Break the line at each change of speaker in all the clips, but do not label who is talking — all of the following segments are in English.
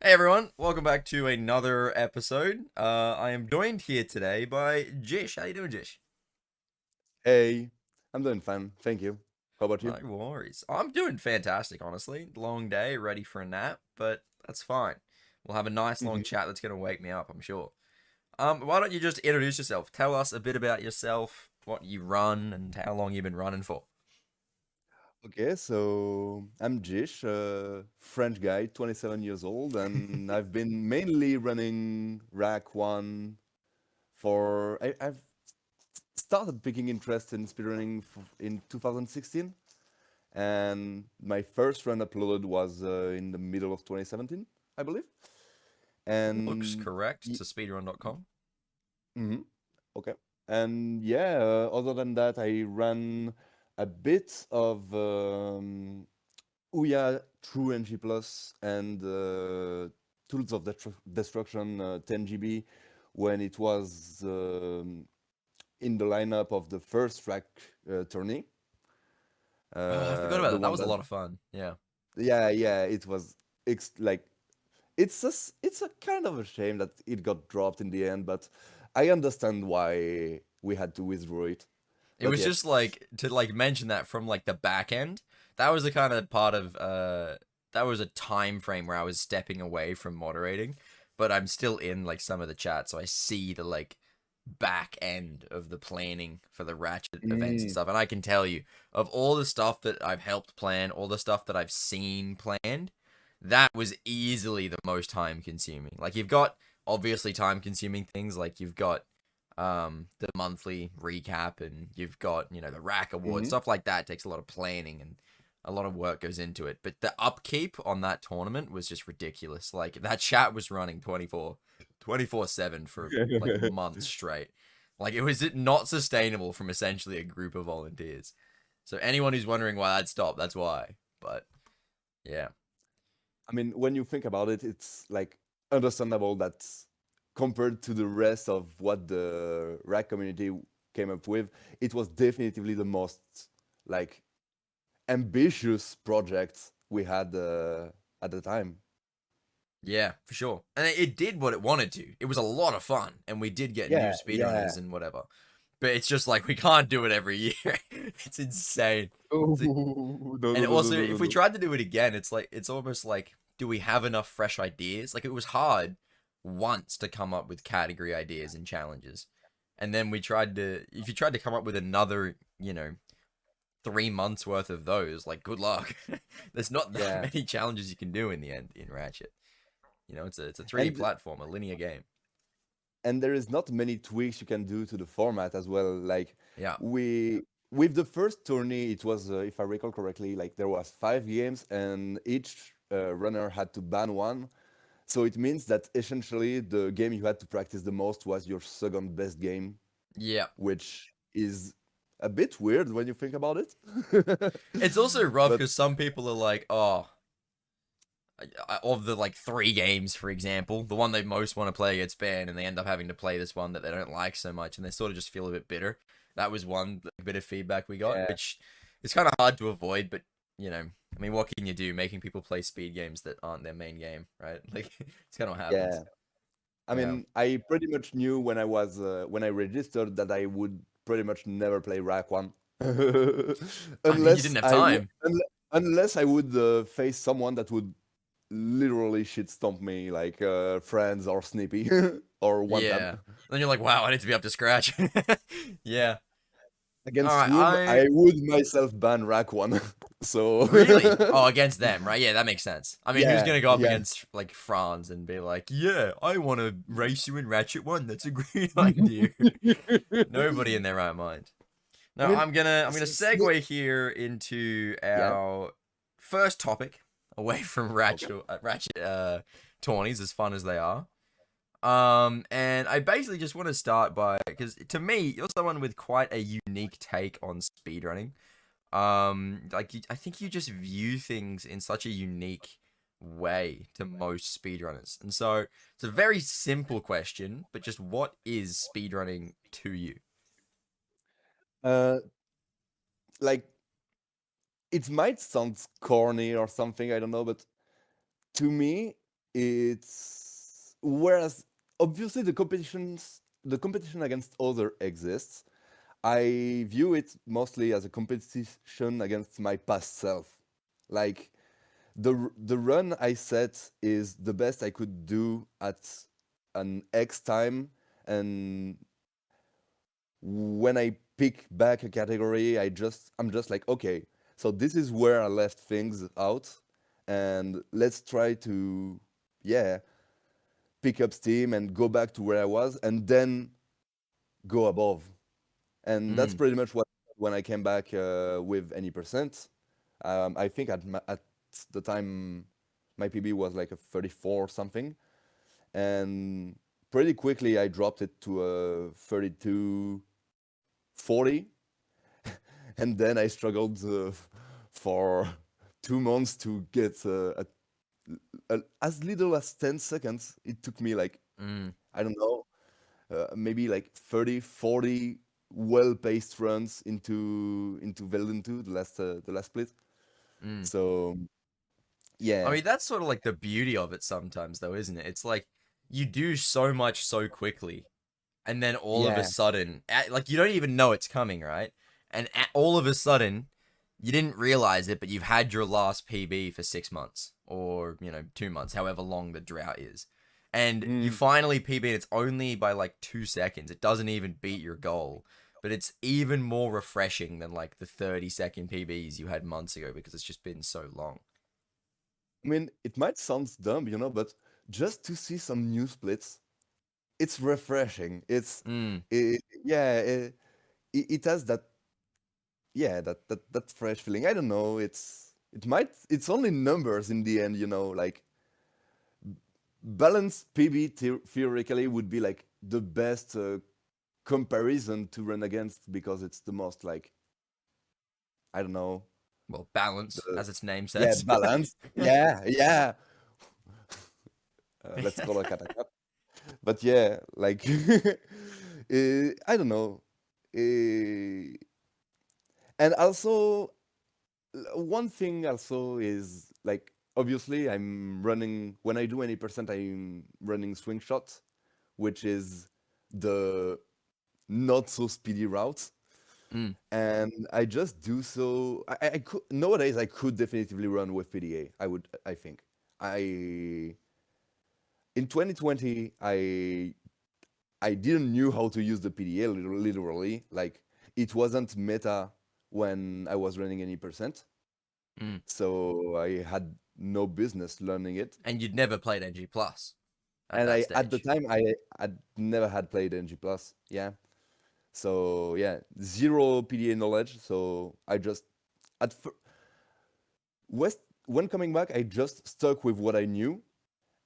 Hey everyone, welcome back to another episode. I am joined here today by Jish. How you doing, Jish?
Hey, I'm doing fine, thank you. How about
No
you?
worries. I'm doing fantastic, honestly. Long day, ready for a nap, but that's fine. We'll have a nice long
hmm
chat that's gonna wake me up, I'm sure. Why don't you just introduce yourself? Tell us a bit about yourself, what you run, and how long you've been running for.
Okay, so I'm Jish, a French guy, 27 years old, and I've been mainly running Rack 1 for. I've started picking interest in speedrunning in 2016, and my first run uploaded was in the middle of 2017, I believe.
Looks
And
correct
y-
to speedrun.com.
mhm, okay. And yeah, other than that, I ran a bit of Ouya True NG Plus and Tools of Destruction 10 GB when it was in the lineup of the first track tourney.
Oh, I forgot about
The
that. That
one
was a
that,
lot of fun. Yeah.
yeah, it was like it's a kind of a shame that it got dropped in the end, but I understand why we had to withdraw it.
It
But
was
yeah.
just like to like mention that from like the back end. That was the kind of part of that was a time frame where I was stepping away from moderating, but I'm still in like some of the chat, so I see the like back end of the planning for the Ratchet events and
Mm,
stuff. And I can tell you, of all the stuff that I've helped plan, all the stuff that I've seen planned, that was easily the most time consuming. Like you've got obviously time consuming things like you've got the monthly recap, and you've got the rack award
mhm.
stuff like that. Takes a lot of planning and a lot of work goes into it, but the upkeep on that tournament was just ridiculous. Like that chat was running 24/7 for like months straight. Like it was not sustainable from essentially a group of volunteers. So anyone who's wondering why that stopped, that's why. But yeah.
I mean, when you think about it, it's like understandable that compared to the rest of what the rack community came up with, it was definitively the most like ambitious project we had at the time.
Yeah, for sure. And it did what it wanted to. It was a lot of fun, and we did get new
Yeah, yeah.
speedrunners and whatever. But it's just like we can't do it every year. It's insane.
Oh,
It's-
no,
and
no, no, no,
also,
no, no,
if we
no.
tried to do it again, it's like it's almost like, do we have enough fresh ideas? Like it was hard once to come up with category ideas and challenges, and then we tried to. If you tried to come up with another, 3 months worth of those, like good luck. There's not that
Yeah.
many challenges you can do in the end in Ratchet. It's a 3D
And
platform, a linear game.
there is not many tweaks you can do to the format as well. Like
Yeah.
we with the first tourney, it was if I recall correctly, like there was 5 games and each runner had to ban one. So it means that essentially the game you had to practice the most was your second best game,
Yeah.
which is a bit weird when you think about it.
It's also rough
But
because some people are like, oh, of the like 3 games, for example, the one they most want to play gets banned, and they end up having to play this one that they don't like so much, and they sort of just feel a bit bitter. That was one bit of feedback we got,
yeah,
which is kind of hard to avoid, but I mean, what can you do? Making people play speed games that aren't their main game, right? Like, it's kind of what happens.
yeah. I
Yeah.
mean, I pretty much knew when I registered that I would pretty much never play Rack One,
I mean, you didn't
unless
have
I would
time.
unless I would face someone that would literally shit stomp me, like Friends or Snippy or One Tap.
Yeah. Then you're like, wow, I need to be up to scratch. Yeah. All
Against
right.
whom I would myself ban Rack One. So
Really? Oh, against them, right? Yeah, that makes sense. I mean, who's
yeah,
gonna go up
yeah.
against like Franz and be like, "Yeah, I want to race you in Ratchet One. That's a great idea." Nobody in their right mind.
I
No,
mean,
I'm gonna segue here into
yeah.
our first topic, away from
Okay.
Ratchet tourneys, as fun as they are. And I basically just want to start by, because to me, you're someone with quite a unique take on speedrunning. Like I think you just view things in such a unique way to most speedrunners. And so it's a very simple question, but just what is speedrunning to you?
Uh, like it might sound corny or something, I don't know, but to me, it's whereas obviously the competition against other exists. I view it mostly as a competition against my past self. Like the run I set is the best I could do at an X time, and when I pick back a category, I'm just like, okay, so this is where I left things out, and let's try to, yeah, pick up steam and go back to where I was, and then go above. And that's
Mm,
pretty much what when I came back with any percent. I think at the time my PB was like a 34 something, and pretty quickly I dropped it to a 32.40, and then I struggled for 2 months to get as little as 10 seconds. It took me like,
mm,
I don't know, maybe like 30, 40 well-paced runs into Velden 2, the last split.
mm.
So
I
yeah,
mean, that's sort of like the beauty of it sometimes, though, isn't it? It's like you do so much so quickly, and then all of a
yeah.
sudden, like you don't even know it's coming, right? And all of a sudden, you didn't realize it, but you've had your last PB for 6 months or 2 months, however long the drought is, and you
Mm.
finally PB. And it's only by like 2 seconds. It doesn't even beat your goal, but it's even more refreshing than like the 30-second PBs you had months ago because it's just been so long.
I mean, it might sound dumb, but just to see some new splits, it's refreshing.
Mm.
Yeah, it has that, yeah, that fresh feeling. I don't know. It's only numbers in the end, like balanced PB theoretically would be like the best comparison to run against, because it's the most like, I don't know,
Well, balance,
the
as its name
yeah,
says.
balance. Yeah, yeah. Let's call it a cat. But yeah, like I don't know. Uh, and also, one thing also is like, obviously I'm running, when I do any percent, I'm running swing shots, which is the not so speedy route.
Mm,
And I just do so. I could nowadays, I could definitively run with PDA. I think I in 2020 I didn't knew how to use the PDA literally. Like, it wasn't meta when I was running any percent,
mm.
so I had no business learning it.
And you'd never played NG Plus at
And
that
I at the
stage.
time I never had played NG Plus. Yeah. So yeah, zero PDA knowledge. So I just at West when coming back, I just stuck with what I knew,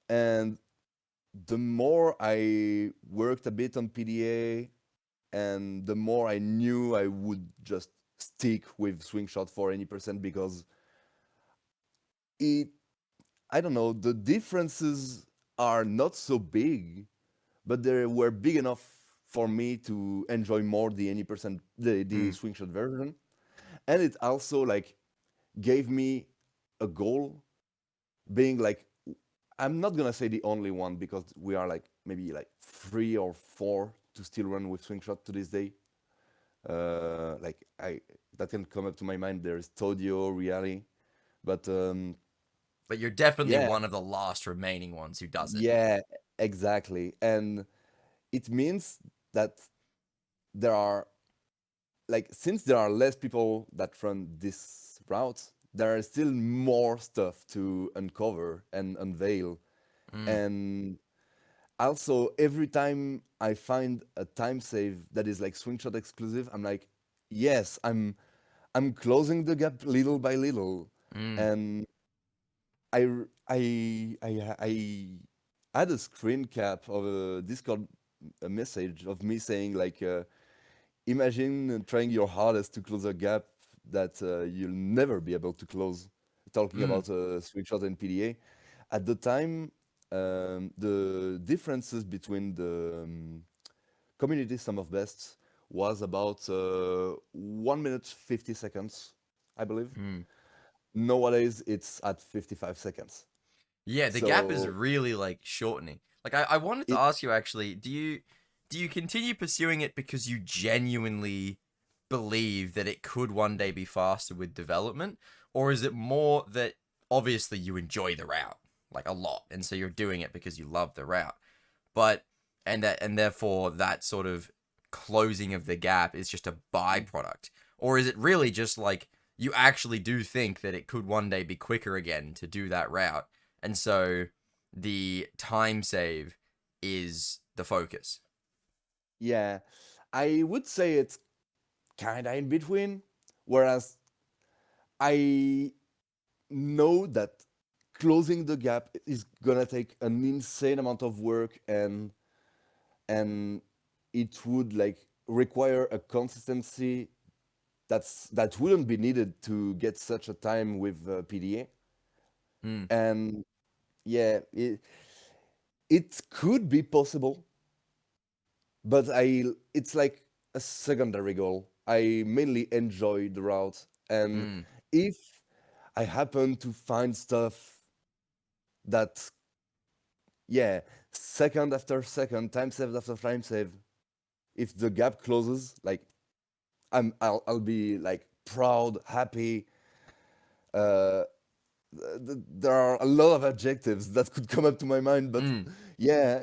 and the more I worked a bit on PDA, and the more I knew I would just stick with swing shot for any percent, because it I don't know, the differences are not so big, but they were big enough for me to enjoy more the any percent the
Mm,
swing shot version. And it also like gave me a goal, being like, I'm not gonna say the only one, because we are like maybe like 3 or 4 to still run with swing shot to this day. Like, I that can come up to my mind. There's Todio, Reali, but
but you're definitely
yeah,
one of the last remaining ones who does it.
yeah, exactly. And it means that there are, like, since there are less people that run this route, there are still more stuff to uncover and unveil.
Mm,
And also, every time I find a time save that is like swing shot exclusive, I'm like, yes, I'm closing the gap little by little.
mm,
And I had a screen cap of a Discord, a message of me saying like, imagine trying your hardest to close a gap that you'll never be able to close. Talking
mm,
about swing shot and PDA. At the time, the differences between the community sum of bests was about 1 minute 50 seconds, I believe.
mm.
Nowadays, it's at 55 seconds.
Yeah, the gap is
So
really like shortening. Like I wanted to
it
ask you actually, do you continue pursuing it because you genuinely believe that it could one day be faster with development? Or is it more that obviously you enjoy the route like a lot and so you're doing it because you love the route? But and therefore that sort of closing of the gap is just a byproduct? Or is it really just like you actually do think that it could one day be quicker again to do that route? And so the time save is the focus.
yeah, I would say it's kind of in between. Whereas I know that closing the gap is gonna take an insane amount of work, and it would like require a consistency that wouldn't be needed to get such a time with PDA.
Mm,
And yeah, it could be possible, but it's like a secondary goal. I mainly enjoy the route, and
mm,
if I happen to find stuff that, yeah, second after second, time save after time save, if the gap closes, like I'll be like proud, happy. Uh, there are a lot of adjectives that could come up to my mind, but
mm.
yeah,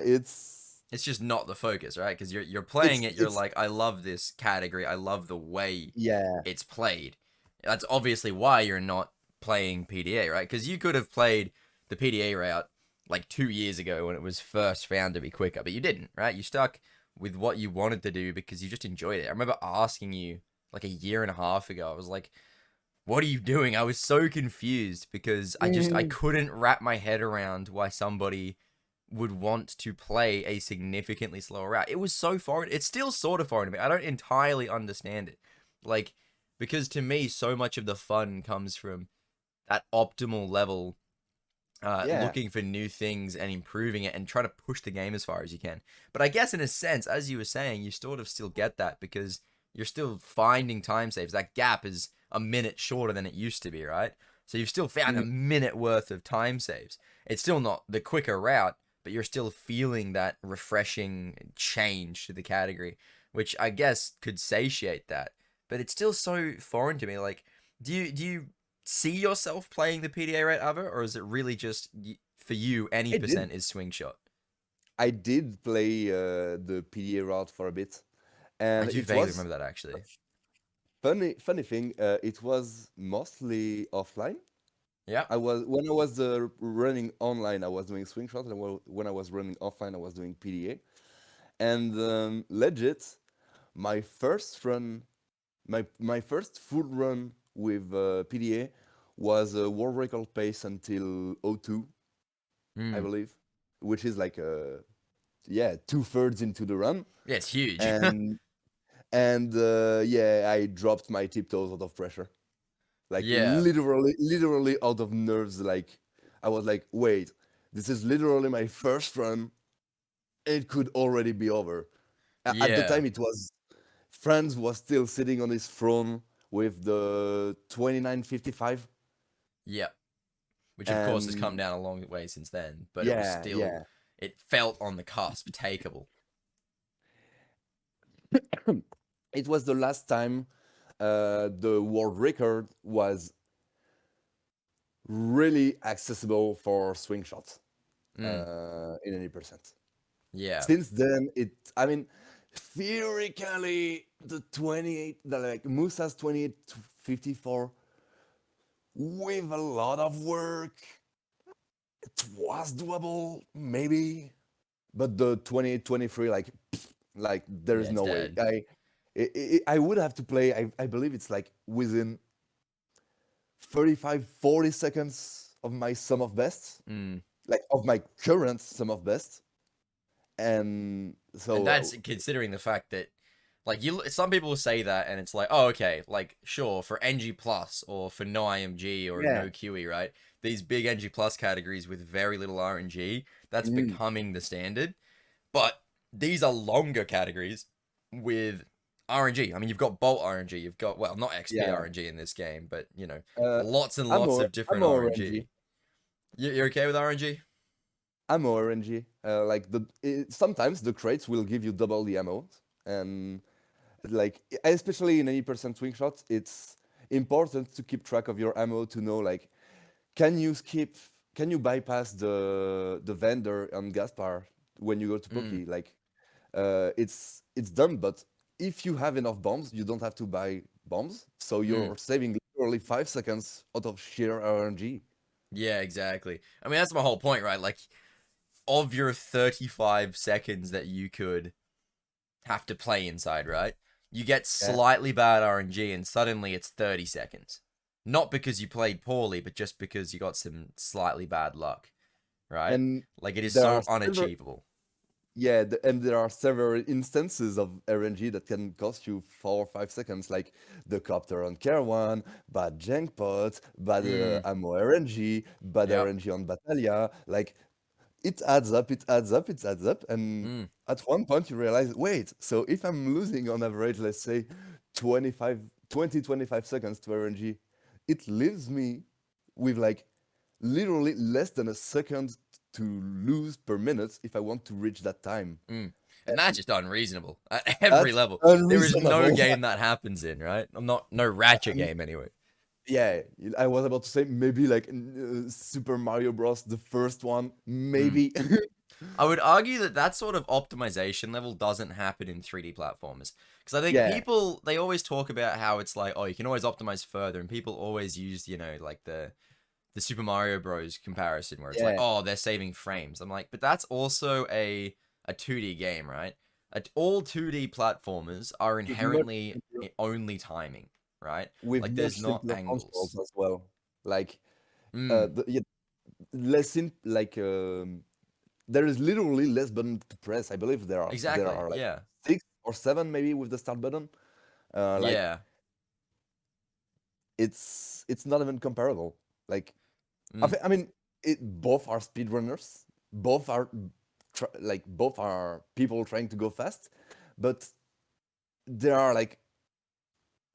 It's just not the focus, right? Because you're playing
it's
it, you're
it's
like, I love this category, I love the way
yeah,
it's played. That's obviously why you're not playing PDA, right? Because you could have played the PDA route like 2 years ago when it was first found to be quicker, but you didn't, right? You stuck with what you wanted to do because you just enjoyed it. I remember asking you like a year and a half ago, I was like, what are you doing? I was so confused because I
Mm,
couldn't wrap my head around why somebody would want to play a significantly slower route. It was so foreign. It's still sort of foreign to me. I don't entirely understand it. Like, because to me, so much of the fun comes from that optimal level,
yeah,
looking for new things and improving it and trying to push the game as far as you can. But I guess in a sense, as you were saying, you sort of still get that because you're still finding time saves. That gap is a minute shorter than it used to be, right? So you've still found a
mm,
minute worth of time saves. It's still not the quicker route, but you're still feeling that refreshing change to the category, which I guess could satiate that. But it's still so foreign to me. Like, do you see yourself playing the PDA rate ever, or is it really just for you any
I did
percent is swing shot?
I did play the PDA route for a bit,
I
and
do
it
vaguely
was
remember that actually.
funny thing. It was mostly offline.
Yeah.
I was when I was running online, I was doing swing shot, and when I was running offline, I was doing PDA. And legit, my first run, my first full run with PDA was a world record pace until O2, I
Mm.
believe, which is like yeah, two-thirds into the run,
Yeah, it's huge.
and yeah, I dropped my tiptoes out of pressure, like
Yeah.
literally out of nerves. Like I was like, wait, this is literally my first run. It could already be over. At the
Yeah.
time, it was Franz was still sitting on his throne with the 2955,
Yeah. Which of course has come
and
down a long way since then, but it was
yeah,
still
yeah.
it felt on the cusp, takeable.
It was the last time the world record was really accessible for swing shots
Mm.
in any percent.
Yeah.
Since then, I mean, theoretically, the 28, the like Musa's 2854, with a lot of work, it was doable, maybe. But the 2823, like there
Yeah,
is
it's
no way.
dead.
I would have to play. I believe it's like within 35, 40 seconds of my sum of best,
Mm.
like of my current sum of best. And
And
so,
that's considering the fact that like you some people will say that and it's like, oh okay, like sure, for NG plus or for no IMG or
yeah.
no QE, right? These big NG plus categories with very little RNG, that's
Mm,
becoming the standard. But these are longer categories with RNG. I mean, you've got Bolt RNG, you've got, well, not XP
yeah.
RNG in this game, but you know,
Uh,
lots and lots of
I'm
different
orange.
RNG. You're okay with RNG?
Ammo RNG. Sometimes the crates will give you double the ammo, and like especially in 80% swing shots, it's important to keep track of your ammo to know like can you skip, can you bypass the vendor on Gaspar when you go to
Mm,
Poke? Like it's dumb, but if you have enough bombs, you don't have to buy bombs, so
mm.
you're saving literally 5 seconds out of sheer RNG.
Yeah, exactly. I mean, that's my whole point, right? Like, of your 35 seconds that you could have to play inside, right? You get
Yeah,
slightly bad RNG and suddenly it's 30 seconds. Not because you played poorly, but just because you got some slightly bad luck, right?
and
Like, it is
there are
so
several
unachievable.
and there are several instances of RNG that can cost you 4 or 5 seconds, like the copter on Kerwan, bad jank pot, bad
Mm,
ammo RNG, bad
yep.
RNG on Battaglia. Like it adds up, it adds up, it adds up, and
Mm,
at one point you realize, wait, so if I'm losing on average, let's say 25 seconds to RNG, it leaves me with like literally less than a second to lose per minute if I want to reach that time.
mm. And
And
that's just unreasonable at every
that's
level. There is no
unreasonable.
game that happens in, right? I'm not, no ratchet
And
game anyway.
yeah, I was about to say maybe like Super Mario Bros. The first one,
Mm.
maybe.
I would argue that that sort of optimization level doesn't happen in 3D platformers. Because I think
Yeah,
people, they always talk about how it's like, oh, you can always optimize further. And people always use, like the Super Mario Bros. Comparison where it's like,
yeah.
oh, they're saving frames. I'm like, but that's also a 2D game, right? All 2D platformers are
With much
inherently
simpler,
only timing, right?
with
Like, there's
much
not
simpler consoles
angles.
as well. Like
Mm,
yeah, less in like there is literally less button to press. I believe there
exactly.
are like
Yeah.
6 or 7 maybe with the start button. Like
Yeah.
it's not even comparable. Like
Mm,
I mean, both are speedrunners, both are both are people trying to go fast, but there are like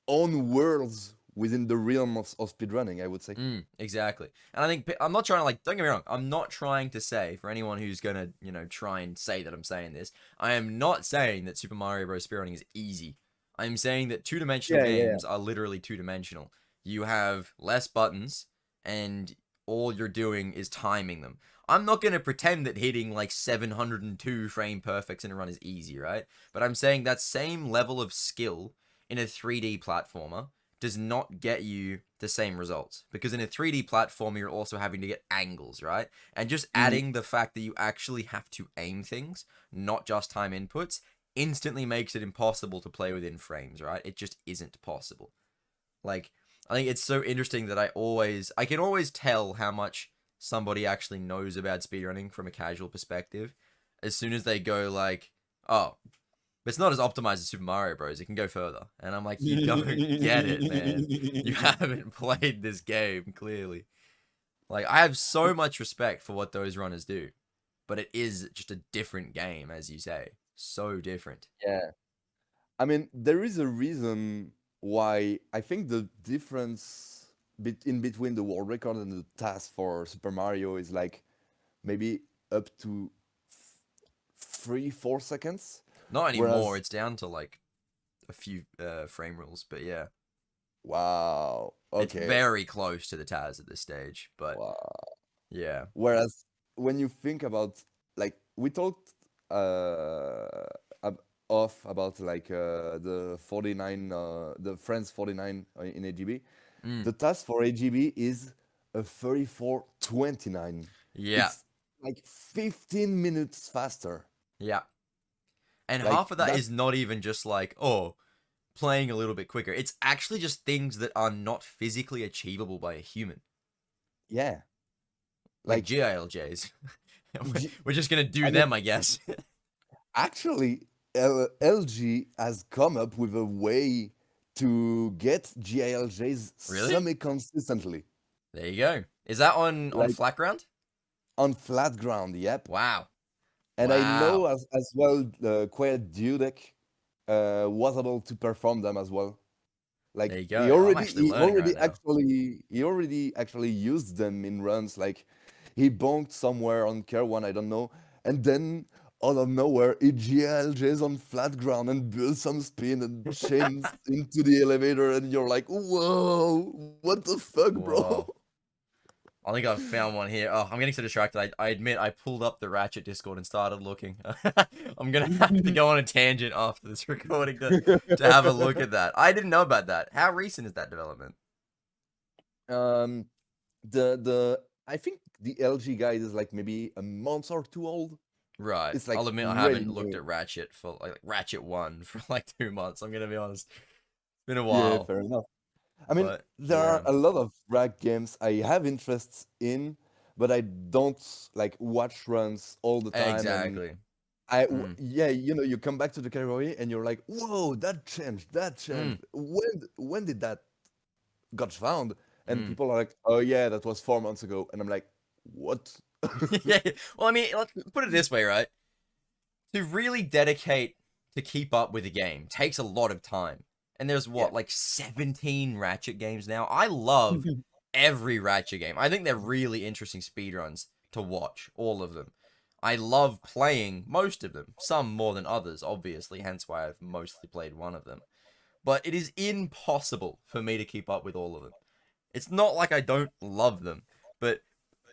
own worlds within the realm of speedrunning, I would say.
exactly. And I think I'm not trying to like don't get me wrong, I'm not trying to say for anyone who's gonna, try and say that I'm saying this, I am not saying that Super Mario Bros. Speedrunning is easy. I'm saying that two-dimensional
Yeah, yeah, yeah.
games are literally two-dimensional. You have less buttons and all you're doing is timing them. I'm not gonna pretend that hitting like 702 frame perfects in a run is easy, right? But I'm saying that same level of skill in a 3D platformer does not get you the same results because in a 3D platform you're also having to get angles, right? And just
Mhm.
adding the fact that you actually have to aim things, not just time inputs, instantly makes it impossible to play within frames, right? It just isn't possible. Like I think it's so interesting that I can always tell how much somebody actually knows about speedrunning from a casual perspective as soon as they go like, "Oh, but it's not as optimized as Super Mario Bros. It can go further. And I'm like, you don't get it, man. You haven't played this game, clearly. Like, I have so much respect for what those runners do. But it is just a different game, as you say. So different.
Yeah. I mean, there is a reason why I think the difference in between the world record and the task for Super Mario is like maybe up to 3 or 4 seconds,
Not anymore.
whereas
It's down to like a few frame rules. But yeah,
wow,
it's
okay,
very close to the Taz at this stage. But
wow.
yeah.
Whereas when you think about like we talked uh off about like the 49 the Friends 49 in AGB.
Mm,
The task for AGB is a 34:29.
yeah.
It's like 15 minutes faster.
Yeah. And
Like
half of that
that,
is not even just like, oh, playing a little bit quicker. It's actually just things that are not physically achievable by a human,
yeah.
like
Like
GILJs.
G-
We're just gonna
I
do
mean,
them, I guess.
actually, LG has come up with a way to get GILJs
Really?
semi-consistently.
There you go. Is that on
Like
flat ground?
on flat ground, yep.
Wow.
And I know
Wow.
as well Quiet Dudek was able to perform them as well.
There
Like
you go. I'm actually learning right now.
he already actually used them in runs. Like he bonked somewhere on Care One, I don't know, and then out of nowhere he GLJs on flat ground and builds some spin and chains into the elevator, and you're like, whoa, what the fuck, bro?
Whoa. I think I've found one here. Oh, I'm getting so distracted. I admit I pulled up the Ratchet Discord and started looking. I'm gonna have to go on a tangent after this recording to have a look at that. I didn't know about that. How recent is that development?
um, the I think the LG guide is like maybe a month or two old.
Right.
It's like
I'll admit I
really
haven't looked
new.
at Ratchet for like Ratchet 1 for like 2 months. I'm gonna be honest. It's been a
Yeah,
while.
fair enough. I mean,
But
there are
yeah.
a lot of rag games I have interests in, but I don't like watch runs all the time. And
Exactly. Mm.
yeah, you know, you come back to the category and you're like, whoa, that changed, that
Mm.
changed. When did that got found? And
Mm.
people are like, oh yeah, that was 4 months ago. And I'm like, what?
Yeah. Well, I mean, let's put it this way, right? To really dedicate to keep up with a game takes a lot of time. And there's
Yeah.
what, like 17 Ratchet games now? I love every Ratchet game. I think they're really interesting speedruns to watch, all of them. I love playing most of them, some more than others, obviously, hence why I've mostly played one of them. But it is impossible for me to keep up with all of them. It's not like I don't love them, but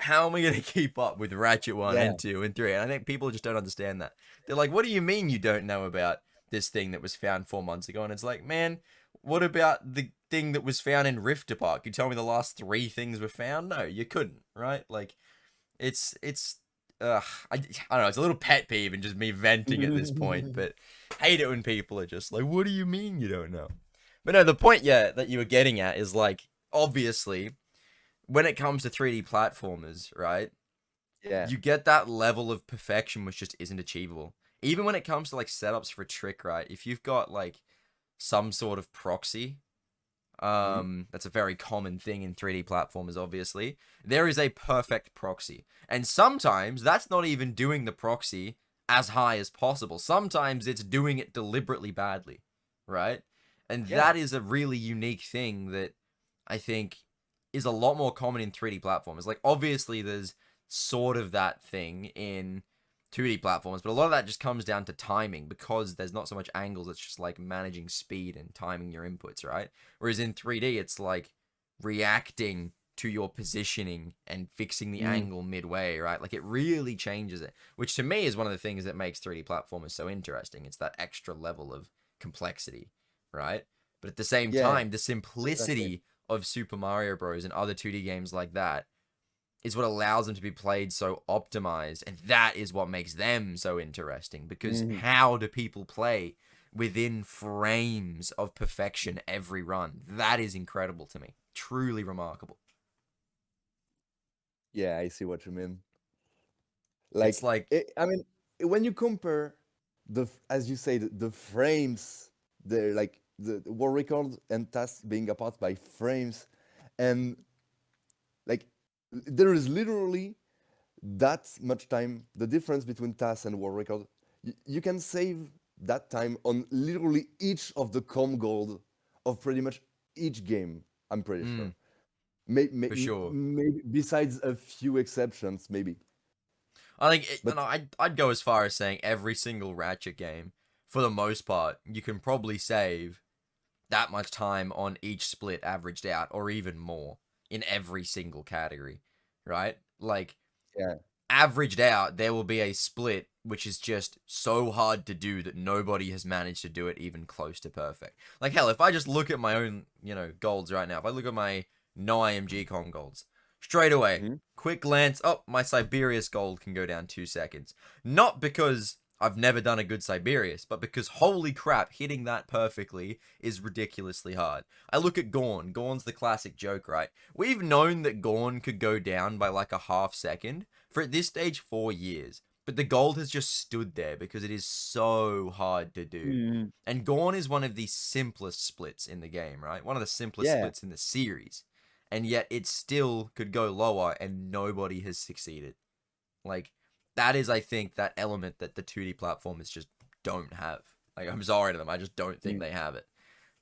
how am I going to keep up with Ratchet 1
Yeah.
and 2 and 3? And I think people just don't understand that. They're like, what do you mean you don't know about this thing that was found 4 months ago? And it's like, man, what about the thing that was found in Rift Park? You tell me the last three things were found? No, you couldn't, right? Like, it's, I don't know, it's a little pet peeve and just me venting at this point, but hate it when people are just like, what do you mean you don't know? But no, the point, yeah, that you were getting at is like, obviously, when it comes to 3D platformers, right,
Yeah.
you get that level of perfection which just isn't achievable. Even when it comes to like setups for a trick, right? If you've got like some sort of proxy,
Mhm.
that's a very common thing in 3D platformers, obviously. There is a perfect proxy. And sometimes that's not even doing the proxy as high as possible. Sometimes it's doing it deliberately badly, right? And
Yeah.
that is a really unique thing that I think is a lot more common in 3D platformers. Like, obviously, there's sort of that thing in 2D platforms, but a lot of that just comes down to timing because there's not so much angles. It's just like managing speed and timing your inputs, right? Whereas in 3D, it's like reacting to your positioning and fixing the
Mm.
angle midway, right? Like, it really changes it, which to me is one of the things that makes 3D platformers so interesting. It's that extra level of complexity, right? But at the same
Yeah.
time, the
Exactly.
simplicity of Super Mario Bros. And other 2D games like that is what allows them to be played so optimized, and that is what makes them so interesting, because
Mhm.
how do people play within frames of perfection every run? That is incredible to me. Truly remarkable.
Yeah, I see what you mean.
It's
Like,
like,
I mean, when you compare as you say, the frames, the like the world record and tasks being apart by frames, and like there is literally that much time. The difference between tasks and world record, you can save that time on literally each of the com gold of pretty much each game. I'm pretty sure.
mm, for sure.
Maybe besides a few exceptions, maybe.
I think
But
I'd go as far as saying every single Ratchet game, for the most part, you can probably save that much time on each split averaged out, or even more in every single category, right? Like,
yeah.
averaged out, there will be a split which is just so hard to do that nobody has managed to do it even close to perfect. Like, hell, if I just look at my own, golds right now, if I look at my no IMG con golds, straight away,
Mhm.
quick glance, oh, my Siberius gold can go down 2 seconds. Not because I've never done a good Siberius, but because holy crap, hitting that perfectly is ridiculously hard. I look at Gorn. Gorn's the classic joke, right? We've known that Gorn could go down by like a half second for at this stage 4 years. But the gold has just stood there because it is so hard to do.
Mhm.
And Gorn is one of the simplest splits in the game, right? One of the simplest
Yeah.
splits in the series. And yet it still could go lower and nobody has succeeded. Like, that is, I think, that element that the 2D platformers just don't have. Like, I'm sorry to them. I just don't think
Mm.
they have it.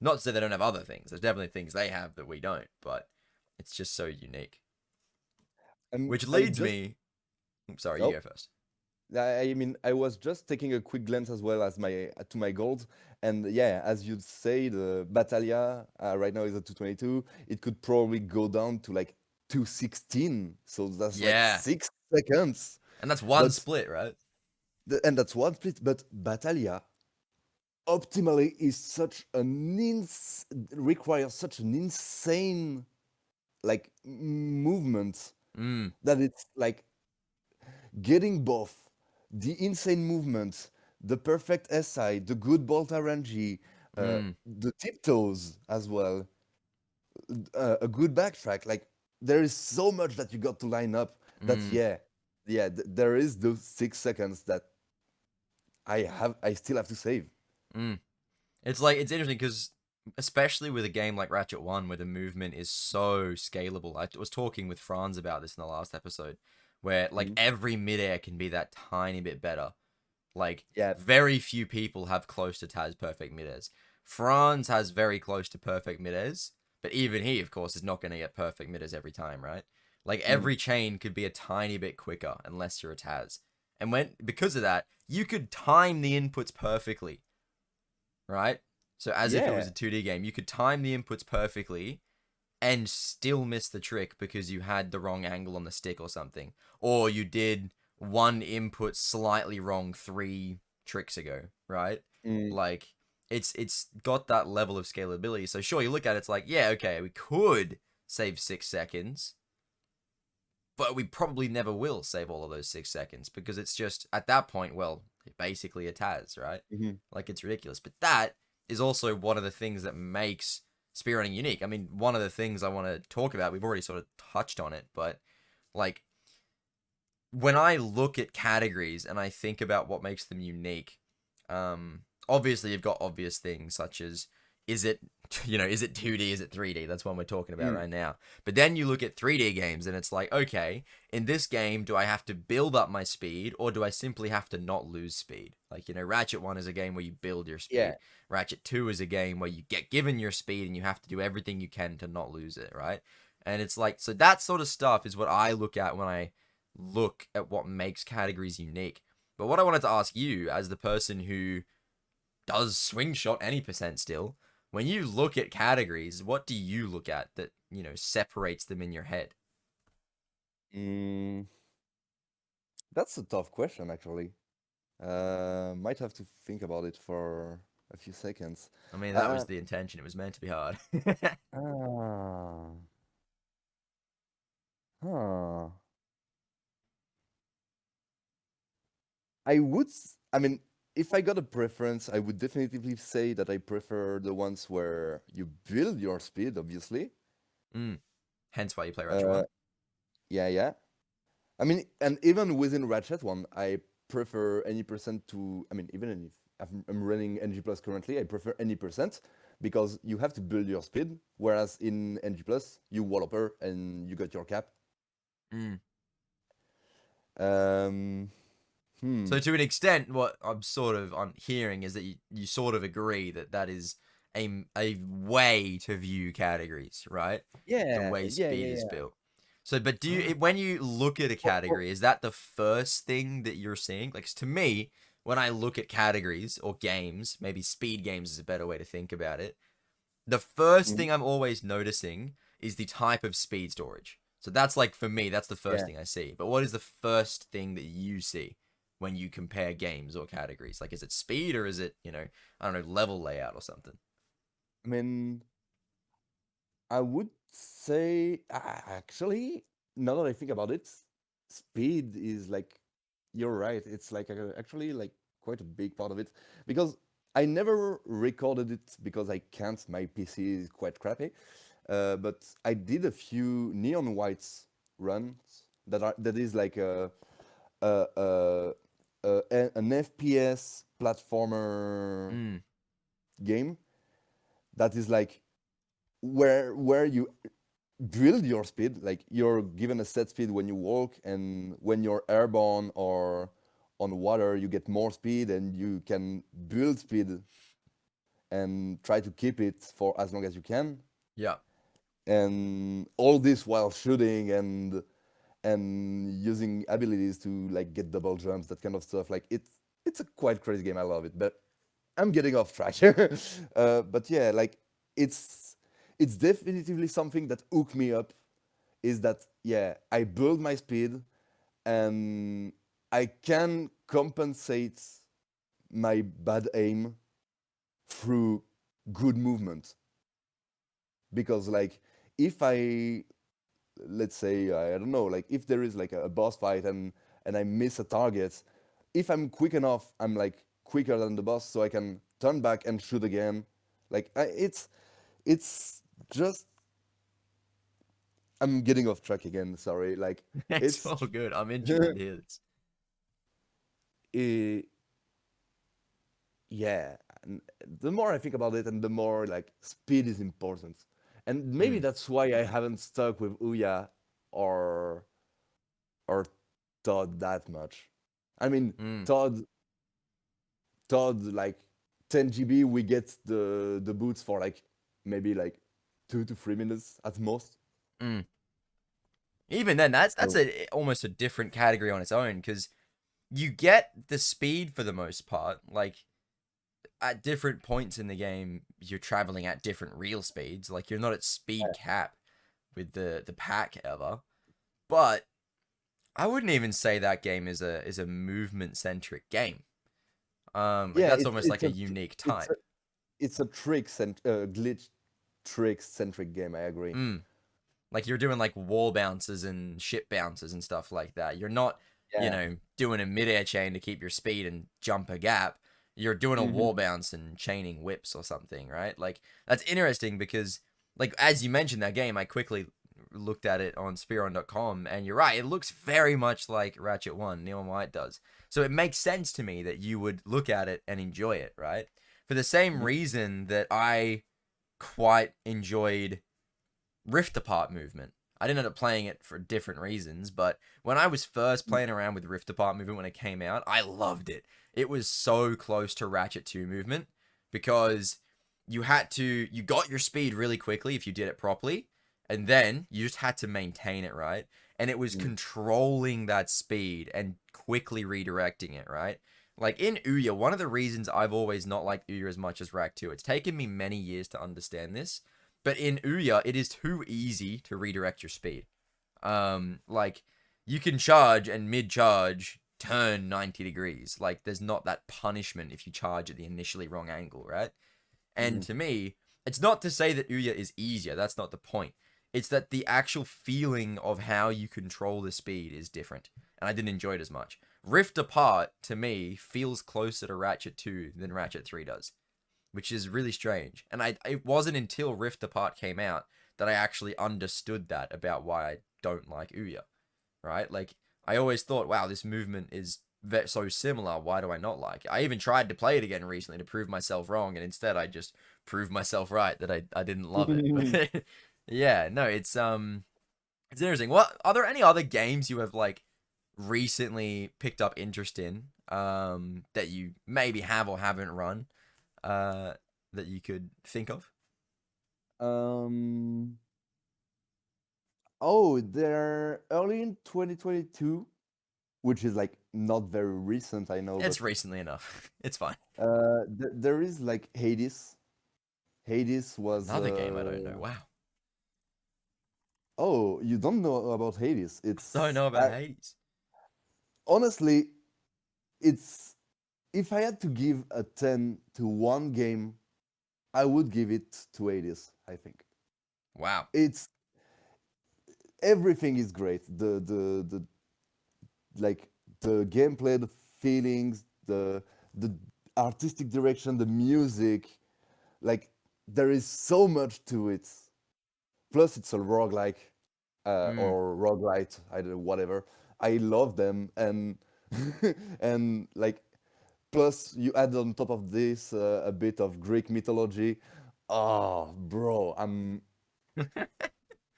Not to say they don't have other things. There's definitely things they have that we don't, but it's just so unique.
And
Which
I
leads
just
me. Sorry, you
oh,
go first.
I mean, I was just taking a quick glance as well as my to my goals, and yeah, as you say, the Battaglia right now is at 222. It could probably go down to like 216, so that's like
Yeah,
6 seconds.
and that's one
But
split, right?
and that's one split. But Battaglia optimally is such an requires such an insane like movement
Mm,
that it's like getting both the insane movement, the perfect SI, the good bolt RNG,
mm,
the tiptoes as well, a good backtrack. Like there is so much that you got to line up that
mm,
there is those 6 seconds that I still have to save.
mm. It's like it's interesting because especially with a game like Ratchet One, where the movement is so scalable. I was talking with Franz about this in the last episode, where like
Mhm.
every midair can be that tiny bit better. Like
Yeah.
very few people have close to Taz perfect midairs. Franz has very close to perfect midairs, but even he, of course, is not going to get perfect midairs every time, right? Like
Mm.
every chain could be a tiny bit quicker unless you're a Taz, and when because of that, you could time the inputs perfectly, right? So as if it was
Yeah.
a 2D game, you could time the inputs perfectly and still miss the trick because you had the wrong angle on the stick or something, or you did one input slightly wrong 3 tricks ago, right?
Mm.
Like it's got that level of scalability. So sure, you look at it, it's like, yeah, okay, we could save 6 seconds, but we probably never will save all of those 6 seconds because it's just at that point, well, basically a Taz, right?
Mhm.
Like it's ridiculous. But that is also one of the things that makes speedrunning unique. I mean, one of the things I want to talk about, we've already sort of touched on it, but like when I look at categories and I think about what makes them unique, obviously you've got obvious things such as is it is it 2D, is it 3D? That's what we're talking about
Mm.
right now. But then you look at 3D games and it's like, okay, in this game, do I have to build up my speed or do I simply have to not lose speed? Like, Ratchet 1 is a game where you build your
Yeah.
speed. Ratchet 2 is a game where you get given your speed and you have to do everything you can to not lose it, right? And it's like, so that sort of stuff is what I look at when I look at what makes categories unique. But what I wanted to ask you, as the person who does swing shot any percent still, when you look at categories, what do you look at that, separates them in your head?
Mm. That's a tough question, actually. Might have to think about it for a few seconds.
I mean, that was
Uh,
the intention. It was meant to be hard.
ah, huh. I mean, if I got a preference, I would definitively say that I prefer the ones where you build your speed, obviously.
mm. Hence why you play Ratchet
Uh,
1.
yeah, yeah. I mean, and even within Ratchet one, I prefer any percent to. I mean, even if I'm running NG Plus currently, I prefer any percent because you have to build your speed. Whereas in NG Plus, you walloper and you got your cap.
Mm.
Um,
So
hmm.
to an extent, what I'm hearing is that you sort of agree that that is a way to view categories, right? The
Yeah,
way
yeah,
speed is
yeah,
built. So, but
yeah.
when you look at a
For,
category, is that the first thing that you're seeing? Like to me, when I look at categories or games, maybe speed games is a better way to think about it. The first
mhm,
thing I'm always noticing is the type of speed storage. So that's like for me, that's the first
yeah.
thing I see. But what is the first thing that you see when you compare games or categories? Like, is it speed or is it, I don't know, level layout or something?
I mean, I would say actually, now that I think about it, speed is like you're right. It's like actually like quite a big part of it because I never recorded it because I can't. My PC is quite crappy. But I did a few neon whites runs that is like a, a, an FPS platformer
Mm,
game that is like where you build your speed. Like you're given a set speed when you walk, and when you're airborne or on water, you get more speed, and you can build speed and try to keep it for as long as you can.
yeah.
And all this while shooting, and using abilities to like get double jumps, that kind of stuff. Like it's a quite crazy game. I love it, but I'm getting off track. But yeah, like it's it's definitively something that hooked me up. Is that yeah? I build my speed, and I can compensate my bad aim through good movement. Because like if I, let's say, I don't know, like if there is like a boss fight and I miss a target, if I'm quick enough, I'm like quicker than the boss, so I can turn back and shoot again. Like it's just, I'm getting off track again. Sorry. Like
It's
it's
all good. I'm interested to hear this.
eh, yeah. And the more I think about it, and the more like speed is important, and maybe
Mm,
that's why I haven't stuck with Ouya or or Todd that much. I mean,
mm,
Todd Todd like 10 GB, we get the boots for like maybe like 2 to 3 minutes at most.
mm. Even then, that's
So
a almost a different category on its own because you get the speed for the most part. Like at different points in the game, you're traveling at different real speeds. Like you're not at speed cap with the pack ever. But I wouldn't even say that game is a movement centric game. Like
yeah,
that's almost like a unique
it's a
type.
it's a glitch trick centric game. I agree.
Mm. Like you're doing like wall bounces and ship bounces and stuff like that. You're not,
Yeah.
doing a midair chain to keep your speed and jump a gap. You're doing a wall
Hmm.
bounce and chaining whips or something, right? Like that's interesting because, like as you mentioned that game, I quickly looked at it on Speedrun.com, and you're right, it looks very much like Ratchet One, Neon White does. So it makes sense to me that you would look at it and enjoy it, right? For the same reason that I quite enjoyed Rift Apart movement. I didn't end up playing it for different reasons, but when I was first playing around with Rift Apart movement when it came out, I loved it. It was so close to Ratchet 2 movement because you got your speed really quickly if you did it properly, and then you just had to maintain it, right? And it was controlling that speed and quickly redirecting it, right? Like in Ouya, one of the reasons I've always not liked Ouya as much as Rack 2, it's taken me many years to understand this, but in Ouya, it is too easy to redirect your speed. Like you can charge and mid-charge turn 90 degrees. Like there's not that punishment if you charge at the initially wrong angle, right? And
Hmm.
to me, it's not to say that Ouya is easier. That's not the point. It's that the actual feeling of how you control the speed is different. And I didn't enjoy it as much. Rift Apart, to me, feels closer to Ratchet 2 than Ratchet 3 does, which is really strange. And it wasn't until Rift Apart came out that I actually understood that about why I don't like Ouya, right? Like I always thought, wow, this movement is so similar. Why do I not like it? I even tried to play it again recently to prove myself wrong, and instead I just proved myself right that I didn't love it. But yeah, no, it's interesting. What are there any other games you have like recently picked up interest in that you maybe have or haven't run uh that you could think of?
um. Oh, they're early in 2022, which is like not very recent, I know,
It's
but
recently enough. It's fine.
there is like Hades. Hades was
Another game I don't know. Wow.
oh, you don't know about Hades.
Don't
It's
know about Hades.
honestly, it's, if I had to give a 10 to one game, I would give it to Hades, I think.
Wow.
It's, everything is great. The like the gameplay, the feelings, the artistic direction, the music, like there is so much to it. Plus, it's a roguelike
Mm.
or roguelite, I don't know, whatever. I love them, and and like, plus you add on top of this a bit of Greek mythology. Oh, bro,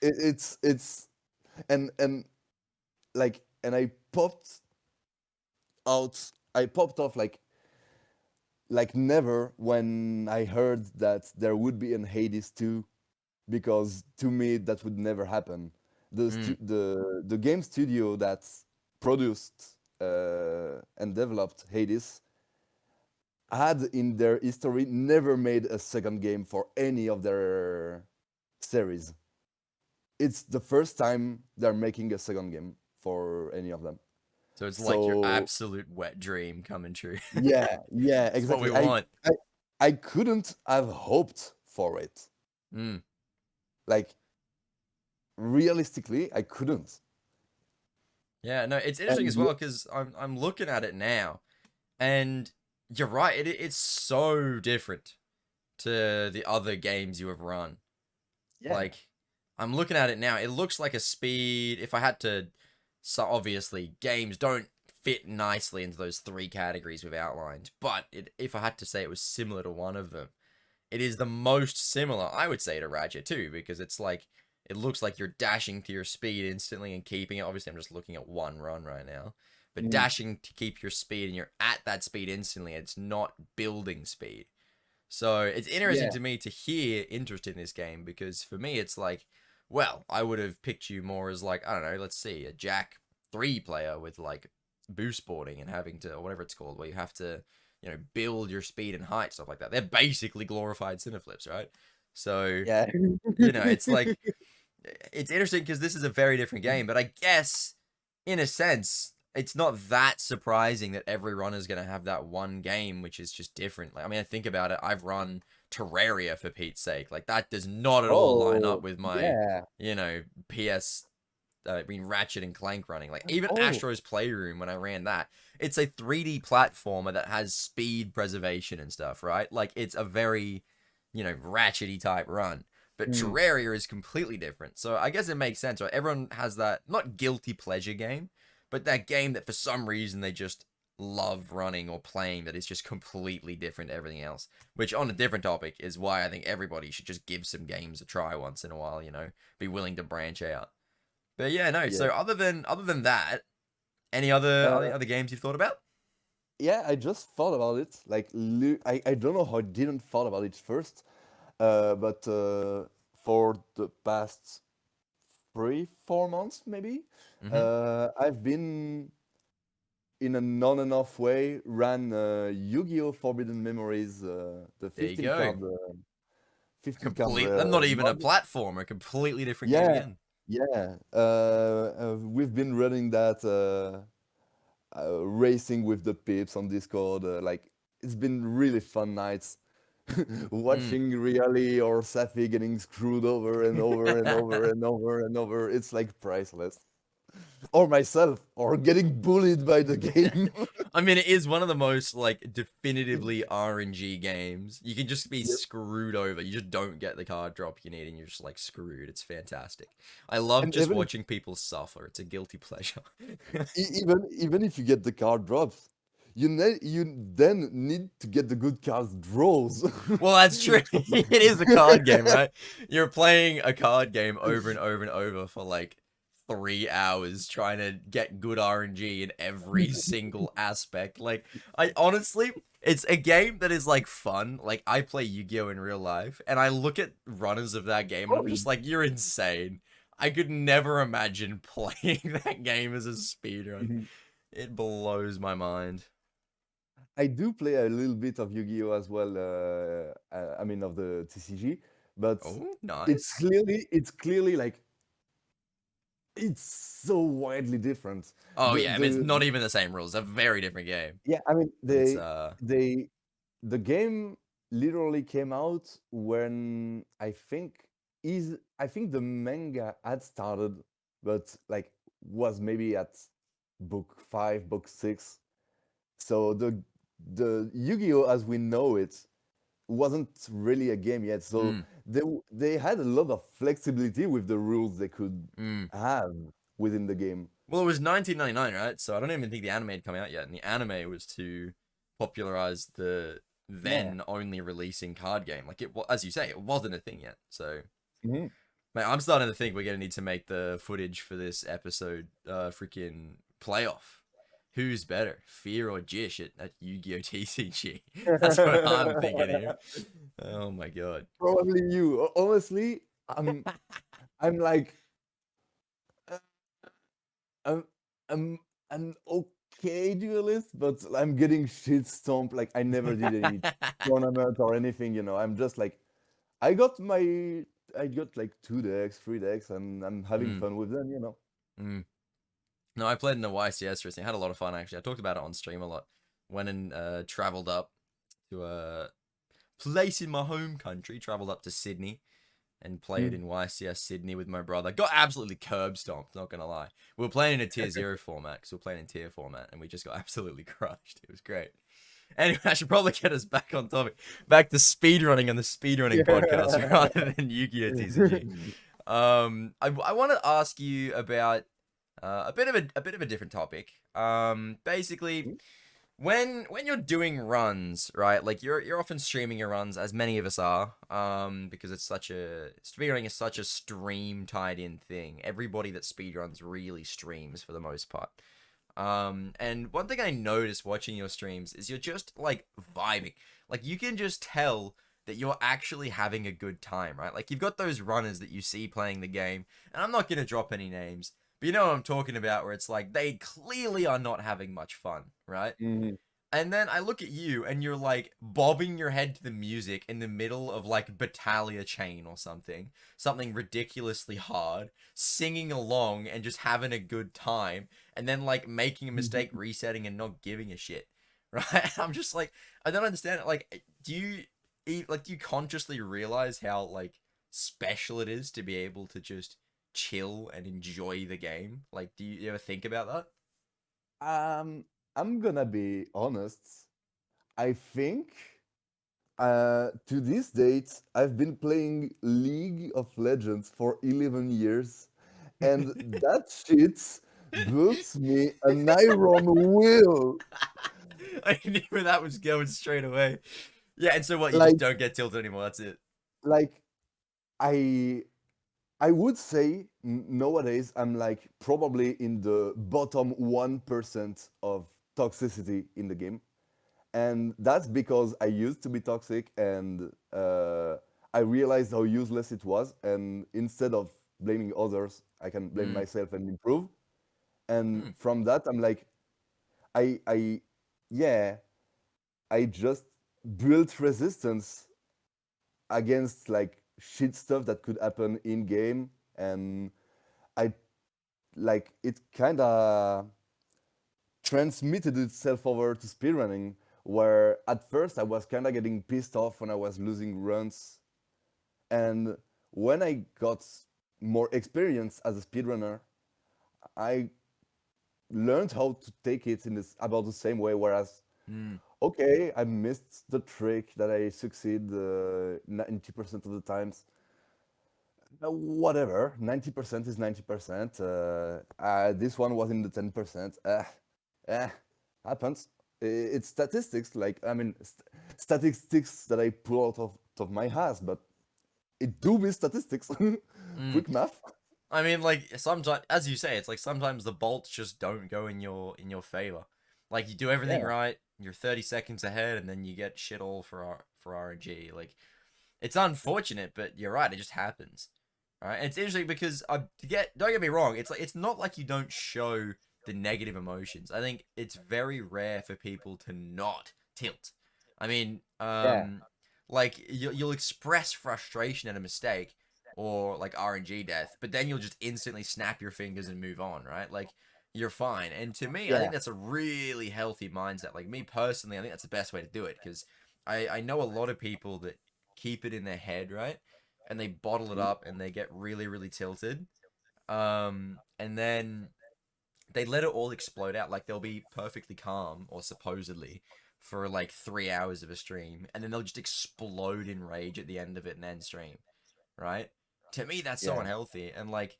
it's and like, and I popped off like never when I heard that there would be an Hades 2, because to me that would never happen.
Mm.
The game studio that produced and developed Hades had in their history never made a second game for any of their series. It's the first time they're making a second game for any of them.
So it's like your
So
absolute wet dream coming true.
yeah,
It's what we
exactly.
want.
I I couldn't have hoped for it.
Mm.
Like realistically, I couldn't.
Yeah, no, it's interesting as
And
well because I'm looking at it now, and you're right. It's so different to the other games you have run.
yeah,
Like, I'm looking at it now. It looks like a speed. If I had to, so obviously games don't fit nicely into those three categories we've outlined. But if I had to say it was similar to one of them, it is the most similar, I would say, to Ratchet too, because it's like it looks like you're dashing to your speed instantly and keeping it. Obviously, I'm just looking at one run right now, but
mhm,
dashing to keep your speed and you're at that speed instantly. It's not building speed. So it's interesting
yeah,
to me to hear interest in this game because for me it's like, well, I would have picked you more as like, I don't know, let's see, a Jack 3 player with like boost boarding and having to, or whatever it's called, where you have to, build your speed and height, stuff like that. They're basically glorified cineflips, right? So,
yeah.
it's like, it's interesting because this is a very different game, but I guess in a sense, it's not that surprising that every runner is going to have that one game which is just different. Like, I mean, I think about it. I've run Terraria for Pete's sake. Like that does not at all line up
Oh,
with my,
yeah.
PS. I mean, Ratchet and Clank running. Like even
Oh,
Astro's Playroom when I ran that, it's a 3D platformer that has speed preservation and stuff, right? Like it's a very, ratchety type run. But
mm,
Terraria is completely different. So I guess it makes sense, right? Everyone has that, not guilty pleasure game, but that game that for some reason they just love running or playing that is just completely different to everything else. Which, on a different topic, is why I think everybody should just give some games a try once in a while, be willing to branch out. But yeah, no,
yeah.
so other than that, any other games you've thought about?
Yeah, I just thought about it. Like, I don't know how I didn't thought about it first, but for the past 3, 4 months, maybe,
Mm-hmm.
I've been in a non enough way ran Yu-Gi-Oh! Forbidden Memories, the
There you
15
go.
card, 15 card
Complete. Not even a
mod.
platform. A completely different game
Yeah,
again.
yeah. We've been running that. Racing with the pips on Discord. Like it's been really fun nights
Mm.
watching Really or Safi getting screwed over and over and over and over and over. It's like priceless. Or myself, or getting bullied by the game.
I mean, it is one of the most like definitively RNG games. You can just be
Yep.
screwed over. You just don't get the card drop you need, and you're just like screwed. It's fantastic. I love
And
just watching people suffer. It's a guilty pleasure.
even if you get the card drops, you then need to get the good cards draws.
Well, that's true. It is a card game, right? You're playing a card game over and over and over for like 3 hours trying to get good RNG in every single aspect. Like, I honestly, it's a game that is like fun. Like, I play Yu-Gi-Oh! In real life, and I look at runners of that game and I'm
Oh,
just like, you're insane. I could never imagine playing that game as a speedrun. It blows my mind.
I do play a little bit of Yu-Gi-Oh as well. I mean, of the TCG, but
Oh,
it's
nice.
clearly like it's so widely different.
Oh
The
yeah, I mean it's
the
not even the same rules. It's a very different game.
yeah, I mean
It's
they the game literally came out when I think the manga had started, but like was maybe at book 5, book 6. So the Yu-Gi-Oh as we know it wasn't really a game yet. So
mm,
they had a lot of flexibility with the rules they could
mm.
have within the game.
Well, it was 1999, right? So I don't even think the anime had come out yet, and the anime was to popularize the
Yeah.
then only releasing card game. Like as you say, it wasn't a thing yet. So,
Mhm.
mate, I'm starting to think we're gonna need to make the footage for this episode, freaking playoff. Who's better, Fear or Jish at Yu-Gi-Oh TCG? That's what I'm thinking here. Oh my god.
Probably you. Honestly, I'm like I'm I'm an okay duelist, but I'm getting shit stomped. Like I never did any tournament or anything. I'm just like I got like 2 decks, 3 decks, and I'm having
Mm,
fun with them.
mm. No, I played in the YCS recently. I had a lot of fun actually. I talked about it on stream a lot. Went and traveled up to a place in my home country. Traveled up to Sydney and played
Mm.
in YCS Sydney with my brother. Got absolutely curb stomped. Not gonna lie. We were playing in a tier zero format because we were playing in tier format, and we just got absolutely crushed. It was great. Anyway, I should probably get us back on topic. Back to speedrunning and the speedrunning podcast
Yeah.
rather than Yu-Gi-Oh! TCG. I want to ask you about a bit of a different topic. Basically, when you're doing runs, right? Like you're often streaming your runs, as many of us are, because it's such a speedrunning is such a stream tied in thing. Everybody that speedruns really streams for the most part. And one thing I noticed watching your streams is you're just like vibing. Like you can just tell that you're actually having a good time, right? Like you've got those runners that you see playing the game, and I'm not gonna drop any names, but you know what I'm talking about, where it's like they clearly are not having much fun, right?
Mhm.
And then I look at you and you're like bobbing your head to the music in the middle of like Battaglia Chain or something, something ridiculously hard, singing along and just having a good time, and then like making a mistake, resetting, and not giving a shit. Right? I'm just like, I don't understand it. Like, do you consciously realize how like special it is to be able to just chill and enjoy the game? Like, do you ever think about that?
Um, I'm gonna be honest. I think to this date, I've been playing League of Legends for 11 years, and that shit built me an iron will.
I knew where that was going straight away. Yeah, and so what? You just
Like,
don't get tilted anymore. That's it.
like I I would say nowadays I'm like probably in the bottom 1% of toxicity in the game. And that's because I used to be toxic, and I realized how useless it was. And instead of blaming others, I can blame
Mm,
myself and improve. And
mm,
from that, I'm like, I yeah, I just built resistance against like shit stuff that could happen in game. And I like it kind of transmitted itself over to speedrunning, where at first I was kind of getting pissed off when I was losing runs. And when I got more experience as a speedrunner, I learned how to take it in this about the same way. Whereas,
mm,
okay, I missed the trick that I succeed 90% of the times. Whatever, 90% is 90%. This one was in the 10%. Eh, happens. It's statistics. Like, I mean, statistics that I pull out of my ass, but it do be statistics.
mm.
Quick math.
I mean, like sometimes, as you say, it's like sometimes the bolts just don't go in your favor. Like you do everything
Yeah,
right, you're 30 seconds ahead, and then you get shit all for RNG. Like it's unfortunate, but you're right. It just happens. Right? And it's interesting because don't get me wrong. It's like it's not like you don't show the negative emotions. I think it's very rare for people to not tilt. I mean,
yeah,
like you'll express frustration at a mistake or like RNG death, but then you'll just instantly snap your fingers and move on, right? Like you're fine. And to me, I think
yeah.
that's a really healthy mindset. Like me personally, I think that's the best way to do it because I know a lot of people that keep it in their head, right? And they bottle it
Mm,
up and they get really, really tilted. And then they let it all explode out. Like they'll be perfectly calm or supposedly for like 3 hours of a stream, and then they'll just explode in rage at the end of it and end stream, right? To me, that's so
yeah,
unhealthy. And like,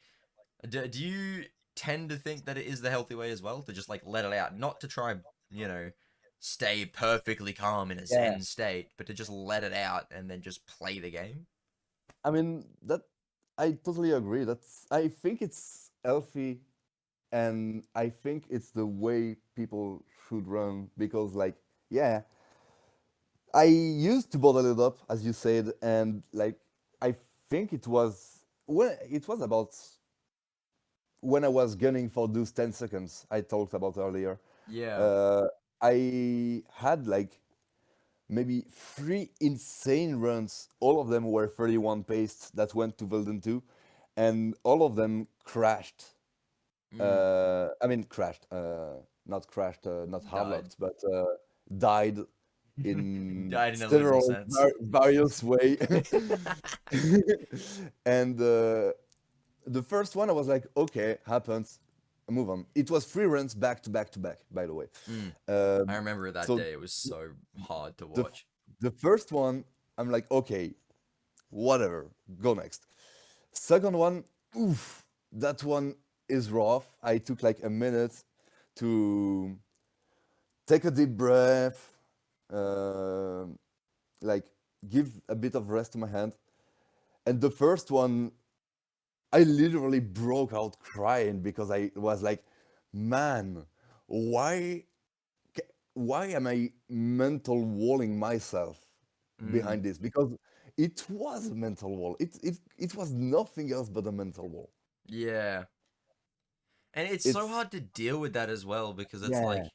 do you tend to think that it is the healthy way as well to just like let it out, not to try, you know, stay perfectly calm in a
yeah.
zen state, but to just let it out and then just play the game?
I mean that I totally agree. I think it's healthy, and I think it's the way people should run because, like, yeah, I used to bottle it up, as you said, and like I think it was about when I was gunning for those 10 seconds I talked about earlier,
Yeah.
uh, I had like maybe three insane runs. All of them were 31 pace that went to Velden 2, and all of them crashed.
Mm.
I mean, crashed, not crashed, not
Died.
hardlocked, but died in
Died in a literal
several
sense.
various way. And the first one, I was like, okay, happens, move on. It was three runs back to back to back, by the way.
Mm. I
Um,
remember that
so
day. It was so hard to
the
watch.
the first one, I'm like, okay, whatever, go next. Second one, oof, that one is rough. I took like a minute to take a deep breath, um like give a bit of rest to my hand. And the first one, I literally broke out crying because I was like, man, why why am I mental walling myself
Mm.
behind this? Because it was a mental wall. It was nothing else but a mental wall.
Yeah. And it's so
It's
hard to deal with that as well because it's
yeah.
like,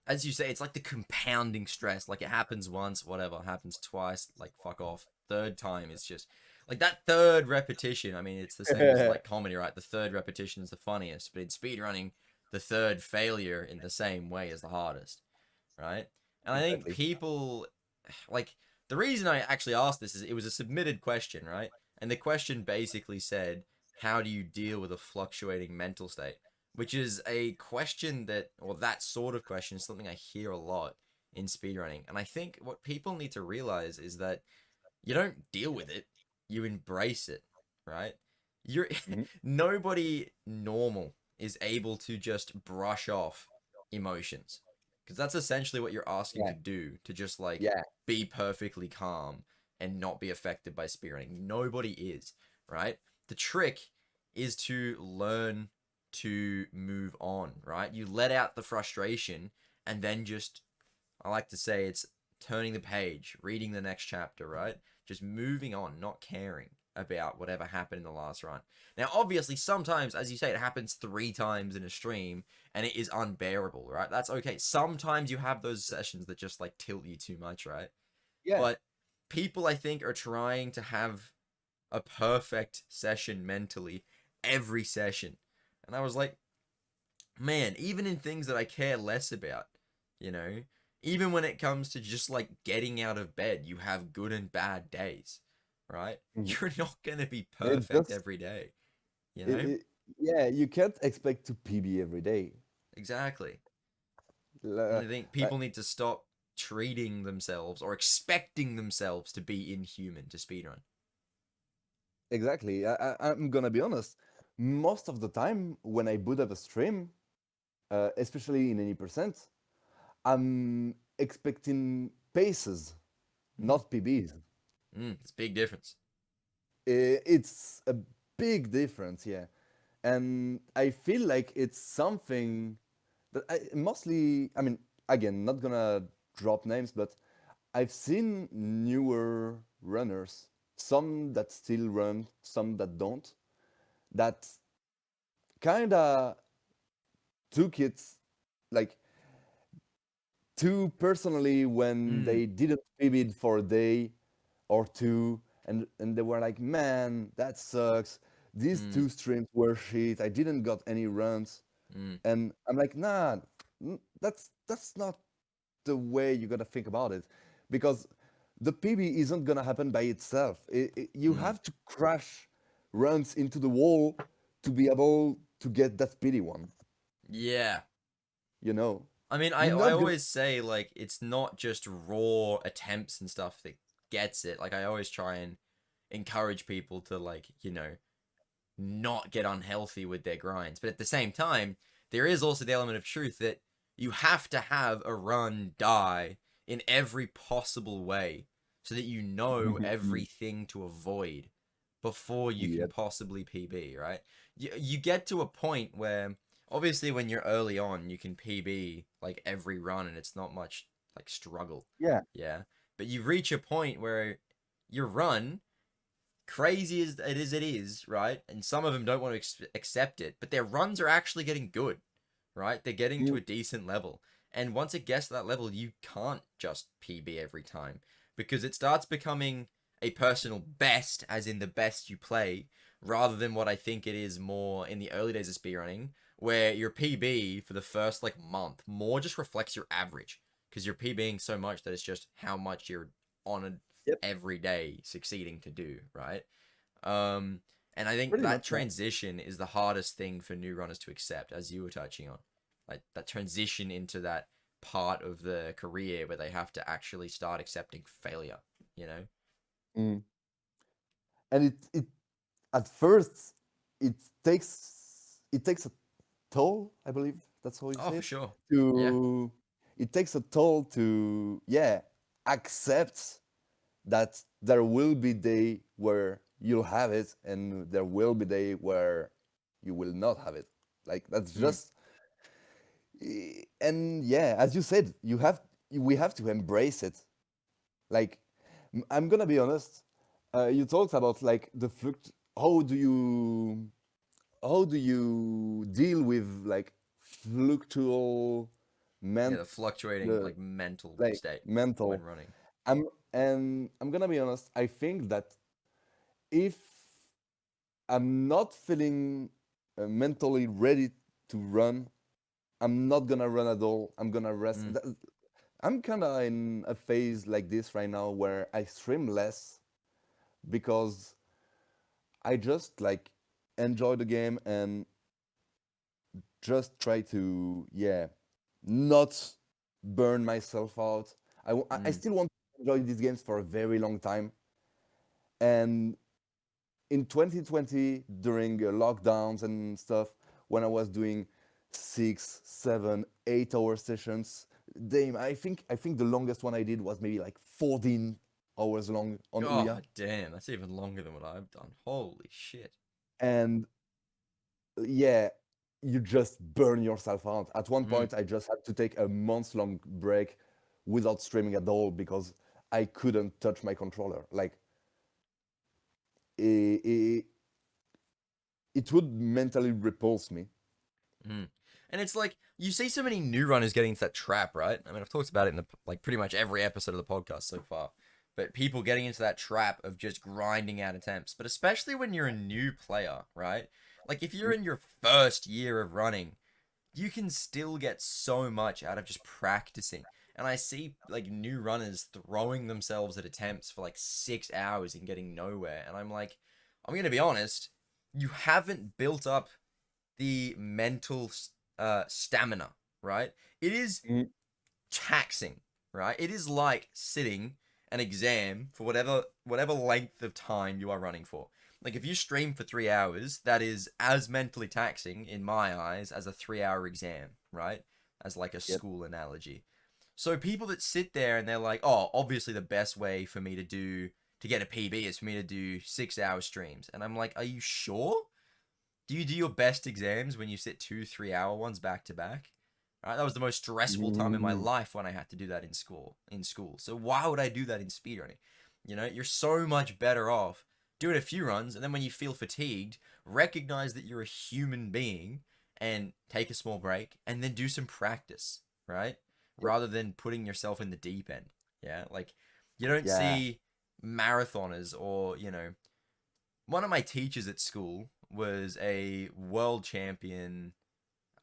as you say, it's like the compounding stress. Like it happens once, whatever, happens twice, like fuck off. Third time is just like that third repetition. I mean, it's the same as like comedy, right? The third repetition is the funniest, but in speedrunning, the third failure in the same way is the hardest, right? And I think
Exactly.
people like the reason I actually asked this is it was a submitted question, right? And the question basically said, how do you deal with a fluctuating mental state? Which is a question that, or that sort of question, is something I hear a lot in speedrunning. And I think what people need to realize is that you don't deal with it, you embrace it, right? You're
Mhm.
nobody normal is able to just brush off emotions because that's essentially what you're asking to
Yeah.
do, to just like
Yeah.
be perfectly calm and not be affected by speedrunning. Nobody is, right? The trick is to learn to move on, right? You let out the frustration and then just, I like to say it's turning the page, reading the next chapter, right? Just moving on, not caring about whatever happened in the last run. Now, obviously, sometimes, as you say, it happens 3 times in a stream and it is unbearable, right? That's okay. Sometimes you have those sessions that just like tilt you too much, right?
Yeah.
But people, I think, are trying to have a perfect session mentally every session. And I was like, man, even in things that I care less about, you know, even when it comes to just like getting out of bed, you have good and bad days, right?
Mhm.
You're not going to be
It
perfect
just
every day, you
it,
know?
it yeah, you can't expect to PB every day.
Exactly. And
Uh,
I think
uh,
people need to stop treating themselves or expecting themselves to be inhuman to speedrun.
exactly. I'm gonna be honest. Most of the time when I boot up a stream, especially in any percent, I'm expecting paces,
Mm-hmm.
not PBs.
It's a big difference.
It's a big difference, yeah. And I feel like it's something that I mostly, I mean, again, not gonna drop names, but I've seen newer runners, some that still run, some that don't, that kinda took it like too personally when
Mm,
they didn't pivot for a day or two, and they were like, man, that sucks. These
mm,
two streams were shit. I didn't got any runs.
mm,
And I'm like, nah, that's not the way you gotta think about it, because the PB isn't gonna happen by itself. You
mm.
have to crash runs into the wall to be able to get that pity one.
Yeah.
You know,
I mean, I
you're
I
not gonna.
always say like it's not just raw attempts and stuff that gets it. Like I always try and encourage people to like, not get unhealthy with their grinds. But at the same time, there is also the element of truth that you have to have a run die in every possible way so that you know everything to avoid before you can
Yep.
possibly PB, right? You get to a point where obviously when you're early on, you can PB like every run and it's not much like struggle.
Yeah.
Yeah. But you reach a point where your run crazy as it is, right? And some of them don't want to accept it, but their runs are actually getting good, right? They're getting to
Mm,
a decent level. And once it gets to that level, you can't just PB every time because it starts becoming a personal best, as in the best you play, rather than what I think it is more in the early days of speedrunning, where your PB for the first like month more just reflects your average because you're PBing so much that it's just how much you're on a
yep,
every day succeeding to do, right? Um, and I think
pretty
that
much. Yeah.
transition is the hardest thing for new runners to accept, as you were touching on. Like that transition into that part of the career where they have to actually start accepting failure, you know?
Mm. And it at first it takes a toll, I believe that's how you
Oh,
say
for
it.
sure. Yeah.
To It takes a toll to, yeah, accept that there will be day where you'll have it and there will be day where you will not have it. Like that's
Mm,
just and yeah, as you said, we have to embrace it. Like I'm gonna be honest, you talked about like the fluct how do you deal with like fluctual
yeah,
ment
the fluctuating
the
like mental
like
state when
mental.
running.
I'm gonna be honest, I think that if I'm not feeling mentally ready to run, I'm not gonna run at all. I'm gonna rest.
Mm,
I'm kind of in a phase like this right now where I stream less because I just like enjoy the game and just try to, yeah, not burn myself out. I
mm,
still want to enjoy these games for a very long time. And in 2020, during lockdowns and stuff, when I was doing 6, 7, 8 hour sessions, damn, I think the longest one I did was maybe like 14 hours long on Ouya.
God damn, that's even longer than what I've done. Holy shit.
And yeah, you just burn yourself out. At one
Mm,
point, I just had to take a month-long break without streaming at all because I couldn't touch my controller. Like it, it would mentally repulse me.
mm. And it's like you see so many new runners getting into that trap, right? I mean, I've talked about it in the like pretty much every episode of the podcast so far. But people getting into that trap of just grinding out attempts, but especially when you're a new player, right? Like if you're in your first year of running, you can still get so much out of just practicing. And I see like new runners throwing themselves at attempts for like 6 hours and getting nowhere. And I'm like, I'm gonna be honest, you haven't built up the mental stamina, right? It is
Mm,
taxing, right? It is like sitting an exam for whatever length of time you are running for. Like if you stream for 3 hours, that is as mentally taxing in my eyes as a 3 hour exam, right? As like a
yep.
school analogy. So people that sit there and they're like, oh, obviously the best way for me to get a PB is for me to do 6 hour streams. And I'm like, are you sure? Do you do your best exams when you sit 2 3 hour ones back to back? Right, that was the most stressful time in my
Mm,
life when I had to do that in school. So why would I do that in speedrunning? You know, you're so much better off doing a few runs, and then when you feel fatigued, recognize that you're a human being and take a small break, and then do some practice, right?
yep.
Rather than putting yourself in the deep end. Yeah, like you don't
Yeah.
see marathoners or one of my teachers at school was a world champion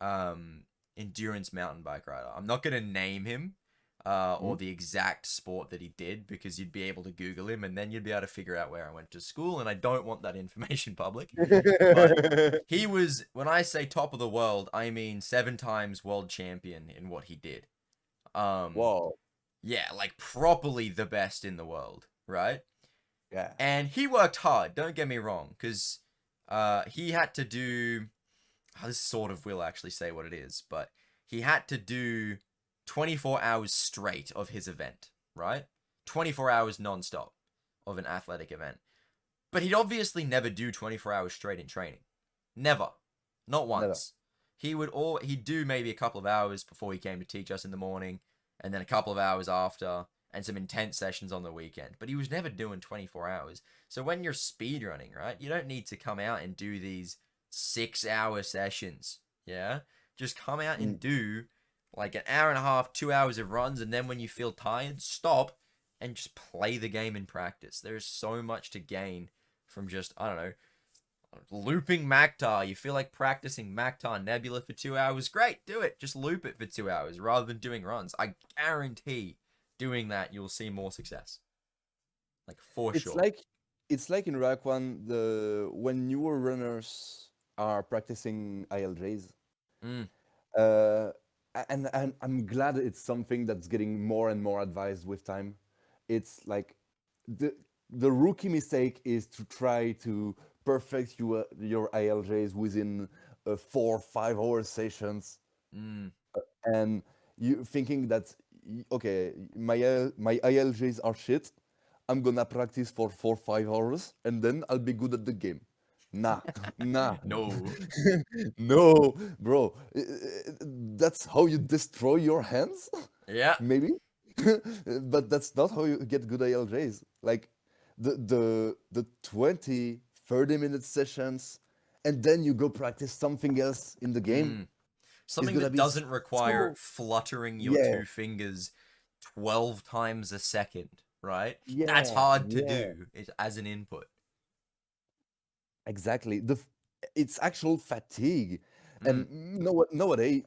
um endurance mountain bike rider. I'm not going to name him or
Mm.
the exact sport that he did because you'd be able to Google him and then you'd be able to figure out where I went to school, and I don't want that information public. But he was, when I say top of the world, I mean 7 times world champion in what he did. Um,
Wow.
yeah, like properly the best in the world, right?
Yeah.
And he worked hard, don't get me wrong, because he had to do. Oh, this sort of will actually say what it is, but he had to do 24 hours straight of his event, right? 24 hours non-stop of an athletic event. But he'd obviously never do 24 hours straight in training. Never. Not
Never.
once. He'd do maybe a couple of hours before he came to teach us in the morning, and then a couple of hours after, and some intense sessions on the weekend, but he was never doing 24 hours. So when you're speedrunning, right, you don't need to come out and do these 6 hour sessions. Yeah, just come out and
Mm.
do like an hour and a half, 2 hours of runs, and then when you feel tired, stop and just play the game in practice. There's so much to gain from just, I don't know, looping Mactar. You feel like practicing Mactar Nebula for 2 hours? Great, do it. Just loop it for 2 hours rather than doing runs. I guarantee doing that you'll see more success. Like for
It's
sure.
like it's like in Rack One, the when newer runners are practicing ILJs.
Mm,
Uh, and I'm glad it's something that's getting more and more advised with time. It's like the the rookie mistake is to try to perfect your ILJs within 4 or 5 hour sessions,
mm,
and you thinking that okay, my ILJs are shit. I'm gonna practice for 4 or 5 hours and then I'll be good at the game. Nah, nah,
no.
no, bro. That's how you destroy your hands,
Yeah.
maybe, but that's not how you get good ALJs. Like the 20, 30 minute sessions, and then you go practice something else in the game
Mm.
is
Something
gonna
that
be
doesn't require
so
fluttering your
yeah,
two fingers 12 times a second, right? That's
yeah,
hard to
yeah.
do as an input.
Exactly. It's actual fatigue.
Mm,
And know what nowadays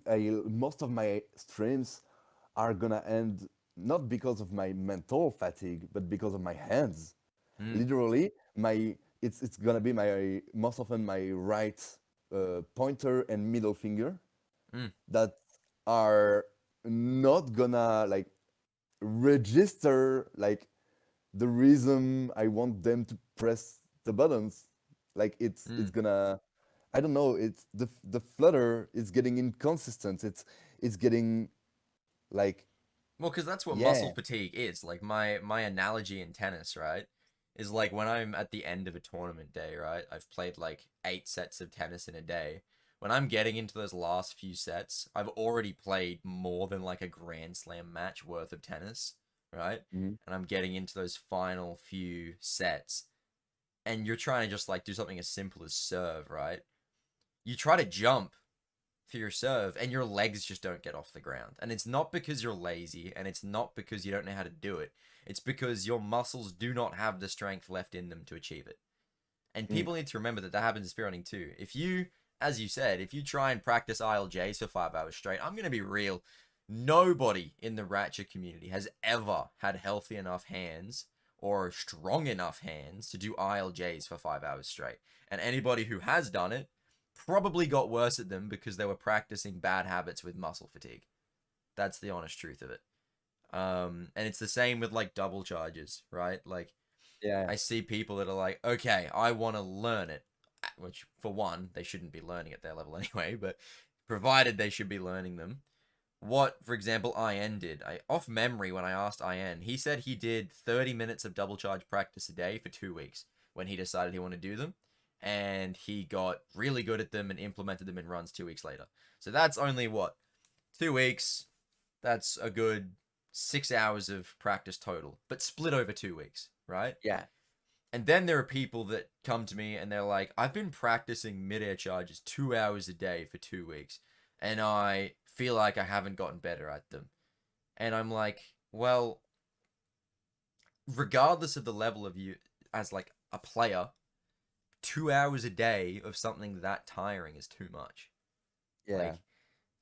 most of my streams are gonna end not because of my mental fatigue, but because of my hands.
mm,
Literally, it's gonna be my most often my right pointer and middle finger
mm,
that are not gonna like register like the rhythm I want them to press the buttons. Like it's
mm.
gonna I don't know, it's the flutter is getting inconsistent. It's getting like
Well, because that's what muscle
yeah.
fatigue is. Like my analogy in tennis, right, is like when I'm at the end of a tournament day, right? I've played like 8 sets of tennis in a day. When I'm getting into those last few sets, I've already played more than like a Grand Slam match worth of tennis, right?
Mhm.
And I'm getting into those final few sets, and you're trying to just like do something as simple as serve, right? You try to jump for your serve and your legs just don't get off the ground. And it's not because you're lazy and it's not because you don't know how to do it. It's because your muscles do not have the strength left in them to achieve it. And
Mm.
people need to remember that that happens in speedrunning too. If you, as you said, if you try and practice ILJs for 5 hours straight, I'm going to be real. Nobody in the Ratchet community has ever had healthy enough hands or strong enough hands to do ILJs for 5 hours straight. And anybody who has done it probably got worse at them because they were practicing bad habits with muscle fatigue. That's the honest truth of it. And it's the same with like double charges, right? Like
Yeah.
I see people that are like, okay, I want to learn it, which for one, they shouldn't be learning at their level anyway, but provided they should be learning them. What, for example, IN did, off memory, when I asked IN, he said he did 30 minutes of double charge practice a day for 2 weeks when he decided he wanted to do them. And he got really good at them and implemented them in runs 2 weeks later. So that's only what? 2 weeks. That's a good 6 hours of practice total, but split over 2 weeks, right?
Yeah.
And then there are people that come to me and they're like, I've been practicing midair charges 2 hours a day for 2 weeks, and I feel like I haven't gotten better at them. And I'm like, well, regardless of the level of you as like a player, 2 hours a day of something that tiring is too much.
Yeah.
Like,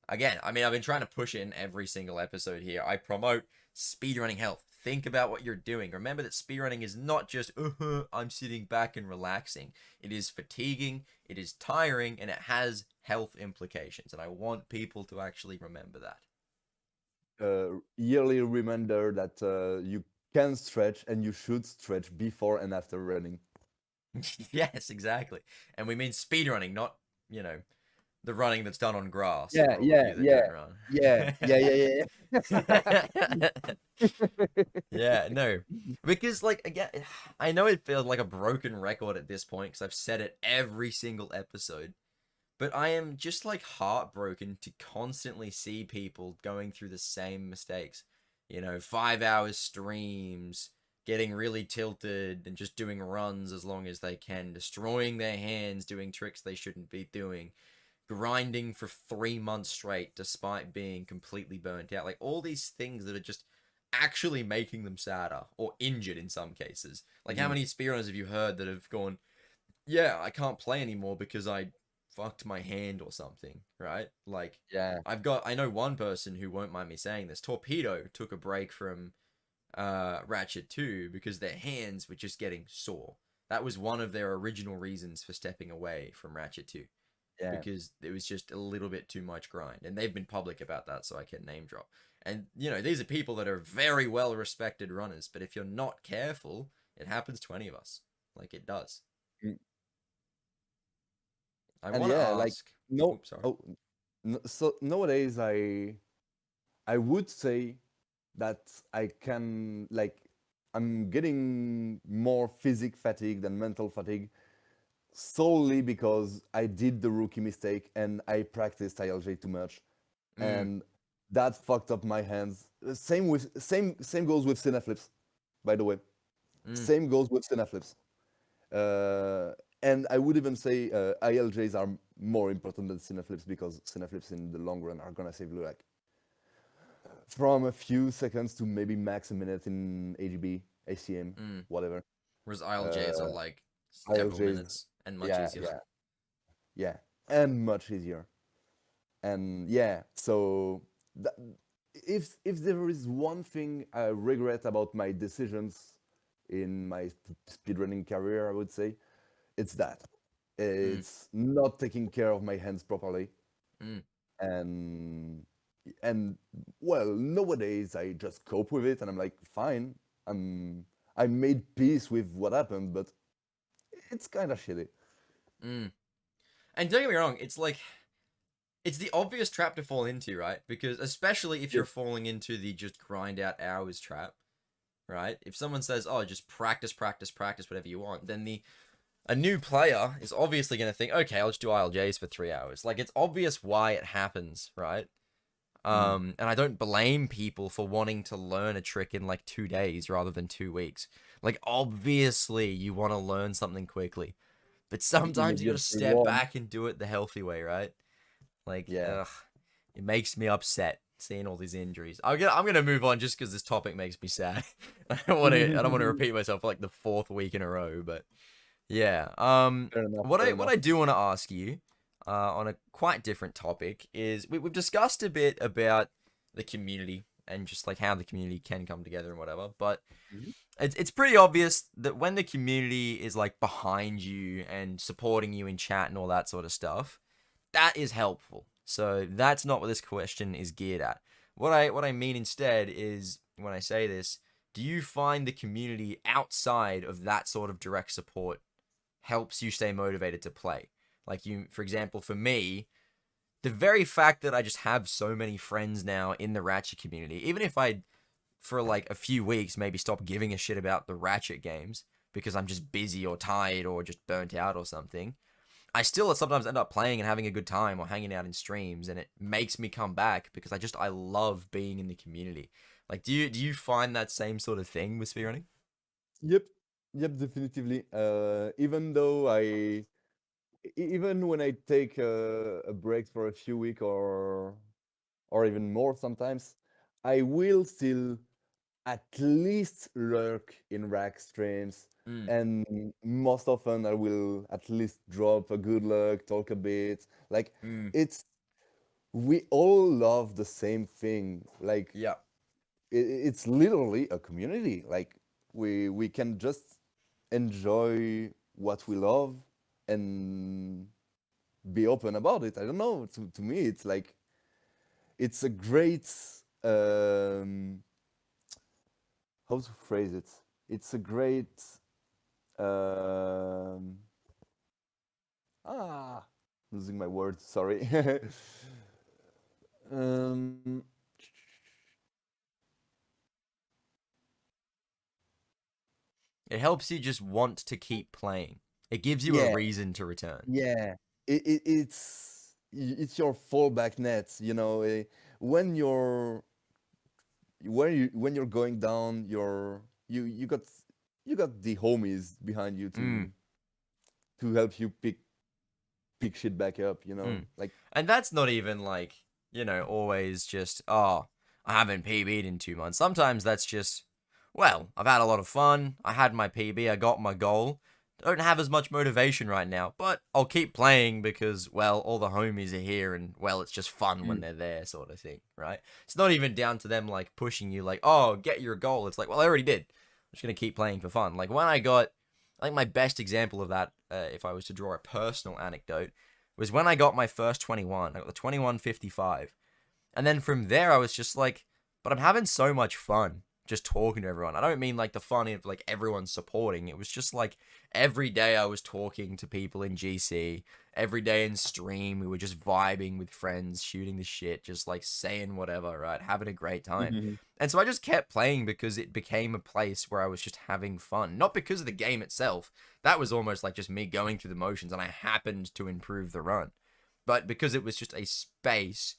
again, I mean, I've been trying to push it in every single episode here. I promote speedrunning health. Think about what you're doing. Remember that speedrunning is not just, I'm sitting back and relaxing. It is fatiguing, it is tiring, and it has health implications. And I want people to actually remember that.
Yearly reminder that you can stretch and you should stretch before and after running.
Yes, exactly. And we mean speedrunning, not, you know, the running that's done on grass
Yeah,
for all of
yeah,
you that
yeah,
don't run.
yeah, yeah, yeah, yeah.
Yeah, no. Because, like, again, I know it feels like a broken record at this point because I've said it every single episode, but I am just, like, heartbroken to constantly see people going through the same mistakes. 5 hour streams, getting really tilted and just doing runs as long as they can, destroying their hands, doing tricks they shouldn't be doing, grinding for 3 months straight despite being completely burnt out. Like all these things that are just actually making them sadder or injured in some cases. Like how
Mhm.
many speedrunners have you heard that have gone, yeah, I can't play anymore because I fucked my hand or something, right? Like
Yeah,
I know one person who won't mind me saying this. Torpedo took a break from Ratchet 2 because their hands were just getting sore. That was one of their original reasons for stepping away from Ratchet 2
yeah.
because it was just a little bit too much grind. And they've been public about that, so I can name drop. And, these are people that are very well respected runners, but if you're not careful, it happens to any of us. Like it does.
Mm.
I
And
want to
yeah, like
ask.
no,
Oops, sorry.
oh, so nowadays I would say that I can like I'm getting more physic fatigue than mental fatigue solely because I did the rookie mistake and I practiced ILJ too much,
Mm,
and that fucked up my hands. Same goes with cineflips, by the way.
mm,
Same goes with cineflips. Uh, and I would even say ILJs are more important than cineflips because cineflips in the long run are gonna save you like from a few seconds to maybe max a minute in AGB, ACM,
mm.
whatever.
Whereas ILJs are
Uh,
like several
ILJs,
minutes and much
yeah,
easier.
yeah, yeah, and much easier. And yeah, so that, if there is one thing I regret about my decisions in my speedrunning career, I would say it's that.
Mm,
It's not taking care of my hands properly,
mm,
and and well, nowadays I just cope with it, and I'm like, fine. I made peace with what happened, but it's kind of shitty.
mm. And don't get me wrong, it's the obvious trap to fall into, right? Because especially if you're
Yep.
falling into the just grind out hours trap, right? If someone says, "Oh, just practice, practice, practice, whatever you want," then the a new player is obviously going to think, "Okay, I'll just do ILJs for 3 hours." Like it's obvious why it happens, right?
Mm.
And I don't blame people for wanting to learn a trick in like 2 days rather than 2 weeks. Like obviously you want to learn something quickly, but
The
sometimes you got to
immediate
step
reward.
back and do it the healthy way, right? Like,
Yeah.
ugh, it makes me upset seeing all these injuries. I'm gonna move on just because this topic makes me sad. I don't want to repeat myself for like the fourth week in a row, but yeah.
Fair enough.
What
Fair
I what I
enough.
do want to ask you, on a quite different topic is we've discussed a bit about the community and just like how the community can come together and whatever, but
Mhm.
it's pretty obvious that when the community is like behind you and supporting you in chat and all that sort of stuff, that is helpful. So that's not what this question is geared at. What I mean instead is when I say this, do you find the community outside of that sort of direct support helps you stay motivated to play? Like for example, for me, the very fact that I just have so many friends now in the Ratchet community, even if I for like a few weeks maybe stop giving a shit about the Ratchet games because I'm just busy or tired or just burnt out or something, I still sometimes end up playing and having a good time or hanging out in streams, and it makes me come back because I love being in the community. Like, do you find that same sort of thing with speedrunning?
Yep. Yep. Definitively. Even though even when I take a break for a few weeks or even more sometimes, I will still at least lurk in rack streams,
Mm,
and most often I will at least drop a good luck, talk a bit. Like
mm,
it's we all love the same thing. Like
yeah,
it's literally a community. Like we can just enjoy what we love and be open about it. I don't know. To me, it's like it's a great um, how to phrase it. It's a great um, ah losing my words. Sorry. um,
it helps you just want to keep playing. It gives you a
yeah,
reason to return.
yeah. It's your fallback net. You know, when when you're going down, you got the homies behind you
Mm,
to help you pick shit back up.
mm.
Like
And that's not even like, always just, oh, I haven't PB'd in 2 months. Sometimes that's just, well, I've had a lot of fun. I had my PB, I got my goal. Don't have as much motivation right now, but I'll keep playing because, well, all the homies are here and, well, it's just fun when
mm,
they're there, sort of thing, right? It's not even down to them, like, pushing you, like, oh, get your goal. It's like, well, I already did. I'm just going to keep playing for fun. Like, when I think my best example of that, if I was to draw a personal anecdote, was when I got my first 21. I got the 2155. And then from there, I was just like, but I'm having so much fun just talking to everyone. I don't mean like the fun of like everyone supporting. It was just like every day I was talking to people in GC. Every day in stream, we were just vibing with friends, shooting the shit, just like saying whatever, right? Having a great time.
mhm,
And so I just kept playing because it became a place where I was just having fun. Not because of the game itself. That was almost like just me going through the motions and I happened to improve the run. But because it was just a space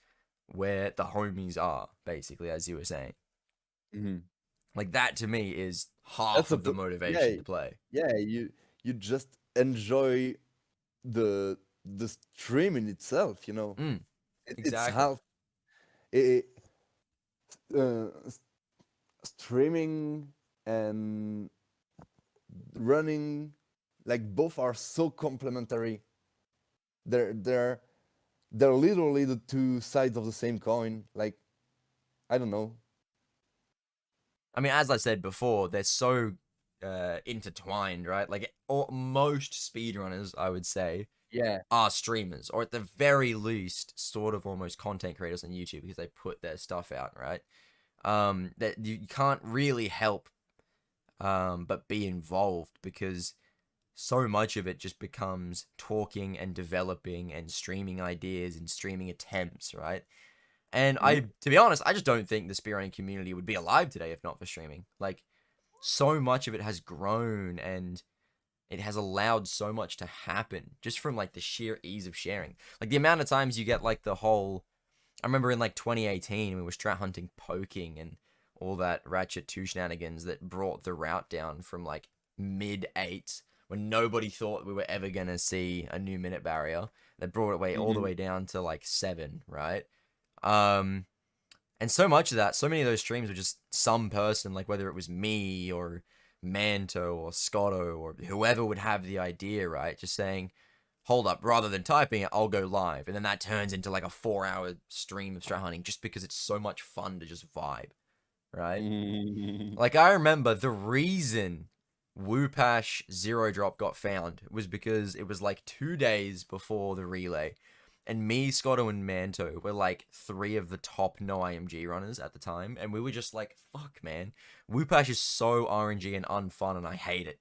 where the homies are, basically, as you were saying.
mhm.
Like that to me is
That's
half
a
of the
per- yeah,
motivation to play.
yeah. You just enjoy the stream in itself.
Mm,
It's
exactly.
half it, streaming and running, like both are so complementary. They're they're they're literally the two sides of the same coin. Like I don't know.
I mean, as I said before, they're so intertwined, right? Like most speedrunners, I would say,
Yeah.
are streamers, or at the very least, sort of almost content creators on YouTube because they put their stuff out, right? That you can't really help but be involved because so much of it just becomes talking and developing and streaming ideas and streaming attempts, right? And
Mhm.
to be honest, I just don't think the speedrunning community would be alive today if not for streaming. Like, so much of it has grown and it has allowed so much to happen just from like the sheer ease of sharing. Like the amount of times you get like the whole. I remember in like 2018 we were strat hunting poking and all that ratchet 2 shenanigans that brought the route down from like mid eights when nobody thought we were ever gonna see a new minute barrier. That brought it way all the
Mhm.
way down to like 7, right? Um, and so much of that, so many of those streams were just some person, like whether it was me or Manto or Scotto or whoever would have the idea, right? Just saying, hold up, rather than typing it, I'll go live. And then that turns into like a 4 hour stream of strat hunting just because it's so much fun to just vibe, right?
Mhm.
Like I remember the reason Woopash Zero Drop got found was because it was like 2 days before the relay. And me, Scotto, and Manto were like three of the top no IMG runners at the time. And we were just like, fuck, man. Woopash is so RNG and unfun, and I hate it.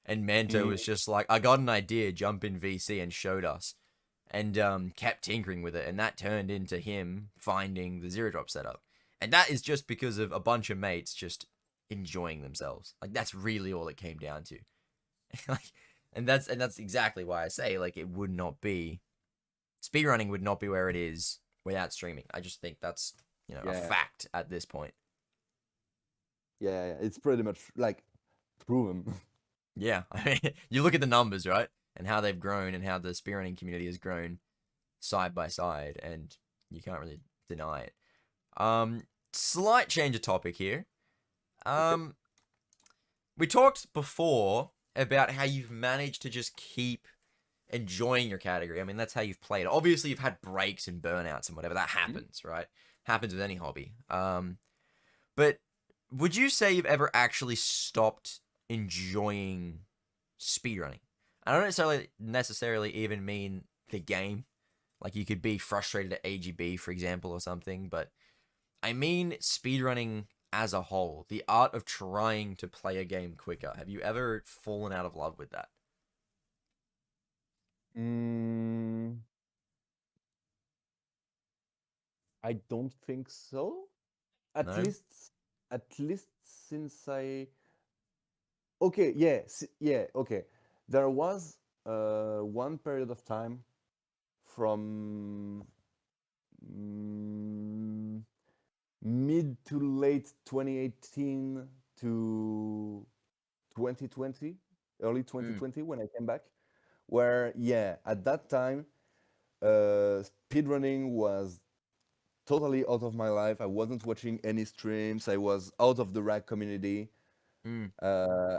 And Manto was just like, I got an idea, jump in VC, and showed us. And kept tinkering with it. And that turned into him finding the Zero Drop setup. And that is just because of a bunch of mates just enjoying themselves. Like that's really all it came down to. Like, and that's exactly why I say like it would not be speedrunning would not be where it is without streaming. I just think that's a
Yeah.
fact at this point.
Yeah. It's pretty much like proven.
Yeah, I mean, you look at the numbers, right, and how they've grown and how the speedrunning community has grown side by side, and you can't really deny it. Slight change of topic here.
Okay.
Um, we talked before about how you've managed to just keep enjoying your category. I mean, that's how you've played. Obviously, you've had breaks and burnouts and whatever. That
Mhm.
happens, right? Happens with any hobby. But would you say you've ever actually stopped enjoying speedrunning? I don't necessarily even mean the game. Like you could be frustrated at AGB, for example, or something, but I mean speedrunning as a whole, the art of trying to play a game quicker. Have you ever fallen out of love with that?
Mm, I don't think so. At
No?
least, at least since I. Okay, yeah, yeah, okay. There was one period of time from mm, mid to late 2018 to 2020, early
Mm,
2020 when I came back. Where, yeah, at that time, speedrunning was totally out of my life. I wasn't watching any streams. I was out of the rack community.
mm.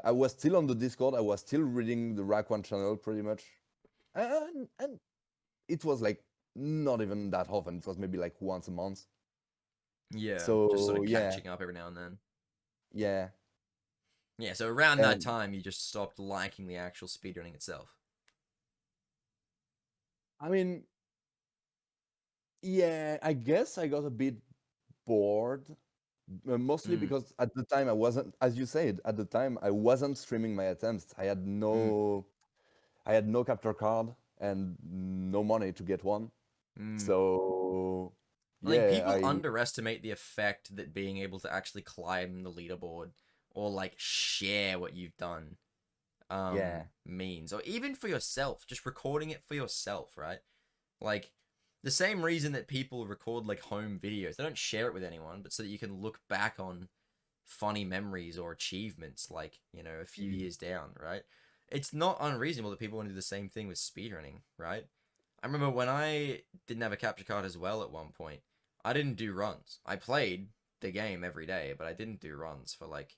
I was still on the Discord. I was still reading the Rack One channel pretty much, and it was like not even that often. It was maybe like once a month.
Yeah, just sort
So
of
yeah,
catching up every now and then.
yeah,
Yeah, so around that
and
time, you just stopped liking the actual speedrunning itself.
I mean, yeah, I guess I got a bit bored, mostly
Mm,
because at the time I wasn't, as you said, at the time I wasn't streaming my attempts.
mm,
I had no capture card and no money to get one.
mm.
So
I think
yeah,
people underestimate the effect that being able to actually climb the leaderboard or like share what you've done
yeah,
means, or even for yourself, just recording it for yourself, right? Like the same reason that people record like home videos, they don't share it with anyone, but so that you can look back on funny memories or achievements like, a few
mm,
years down, right? It's not unreasonable that people want to do the same thing with speedrunning, right? I remember when I didn't have a capture card as well at one point, I didn't do runs. I played the game every day, but I didn't do runs for like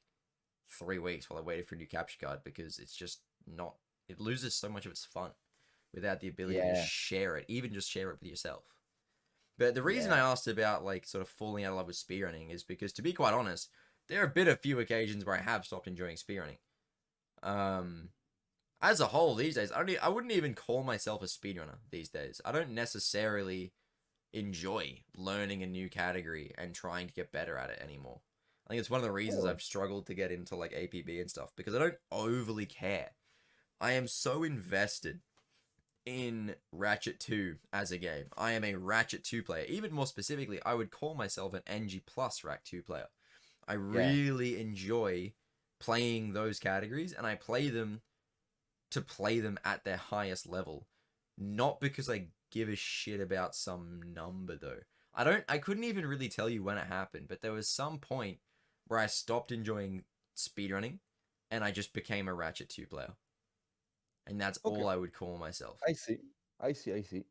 3 weeks while I waited for a new capture card because it's just not, it loses so much of its fun without the ability to
yeah,
share it, even just share it with yourself. But the reason I
yeah.
asked about like sort of falling out of love with speedrunning is because, to be quite honest, there have been a few occasions where I have stopped enjoying speedrunning. Um, as a whole, these days, I wouldn't even call myself a speedrunner these days. I don't necessarily enjoy learning a new category and trying to get better at it anymore. I think it's one of the reasons
Oh,
I've struggled to get into like APB and stuff because I don't overly care. I am so invested in Ratchet 2 as a game. I am a Ratchet 2 player. Even more specifically, I would call myself an NG Plus Rack 2 player. I
yeah.
really enjoy playing those categories and I play them to play them at their highest level. Not because I give a shit about some number though. I couldn't even really tell you when it happened, but there was some point where I stopped enjoying speedrunning and I just became a Ratchet 2 player. And that's
Okay,
all I would call myself.
I see, I see, I see.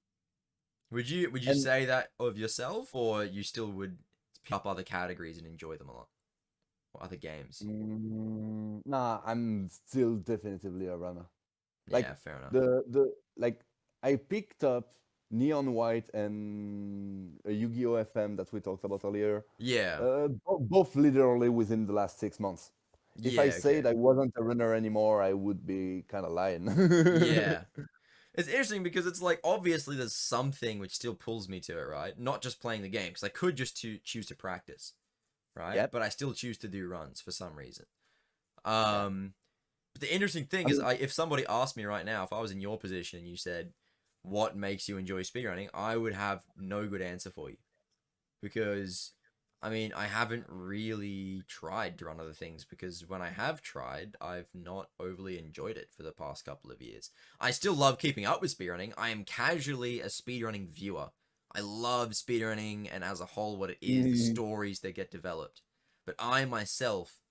Would you
And
say that of yourself, or you still would pick up other categories and enjoy them a lot, or other games?
nah, I'm still definitively a runner.
Yeah,
Like
fair enough.
like I picked up Neon White and Yu-Gi-Oh! FM that we talked about earlier,
Yeah,
both literally within the last 6 months. If I
yeah,
said
okay,
I wasn't a runner anymore, I would be kind of lying.
yeah. It's interesting because it's like obviously there's something which still pulls me to it, right? Not just playing the game, because I could just choose to practice, right?
Yep,
But I still choose to do runs for some reason.
yeah.
Um, but the interesting thing
I
is,
mean,
if somebody asked me right now, if I was in your position and you said, "What makes you enjoy speedrunning?" I would have no good answer for you because I mean, I haven't really tried to run other things because when I have tried, I've not overly enjoyed it for the past couple of years. I still love keeping up with speedrunning. I am casually a speedrunning viewer. I love speedrunning and as a whole what it is, the
mm,
stories that get developed. But I myself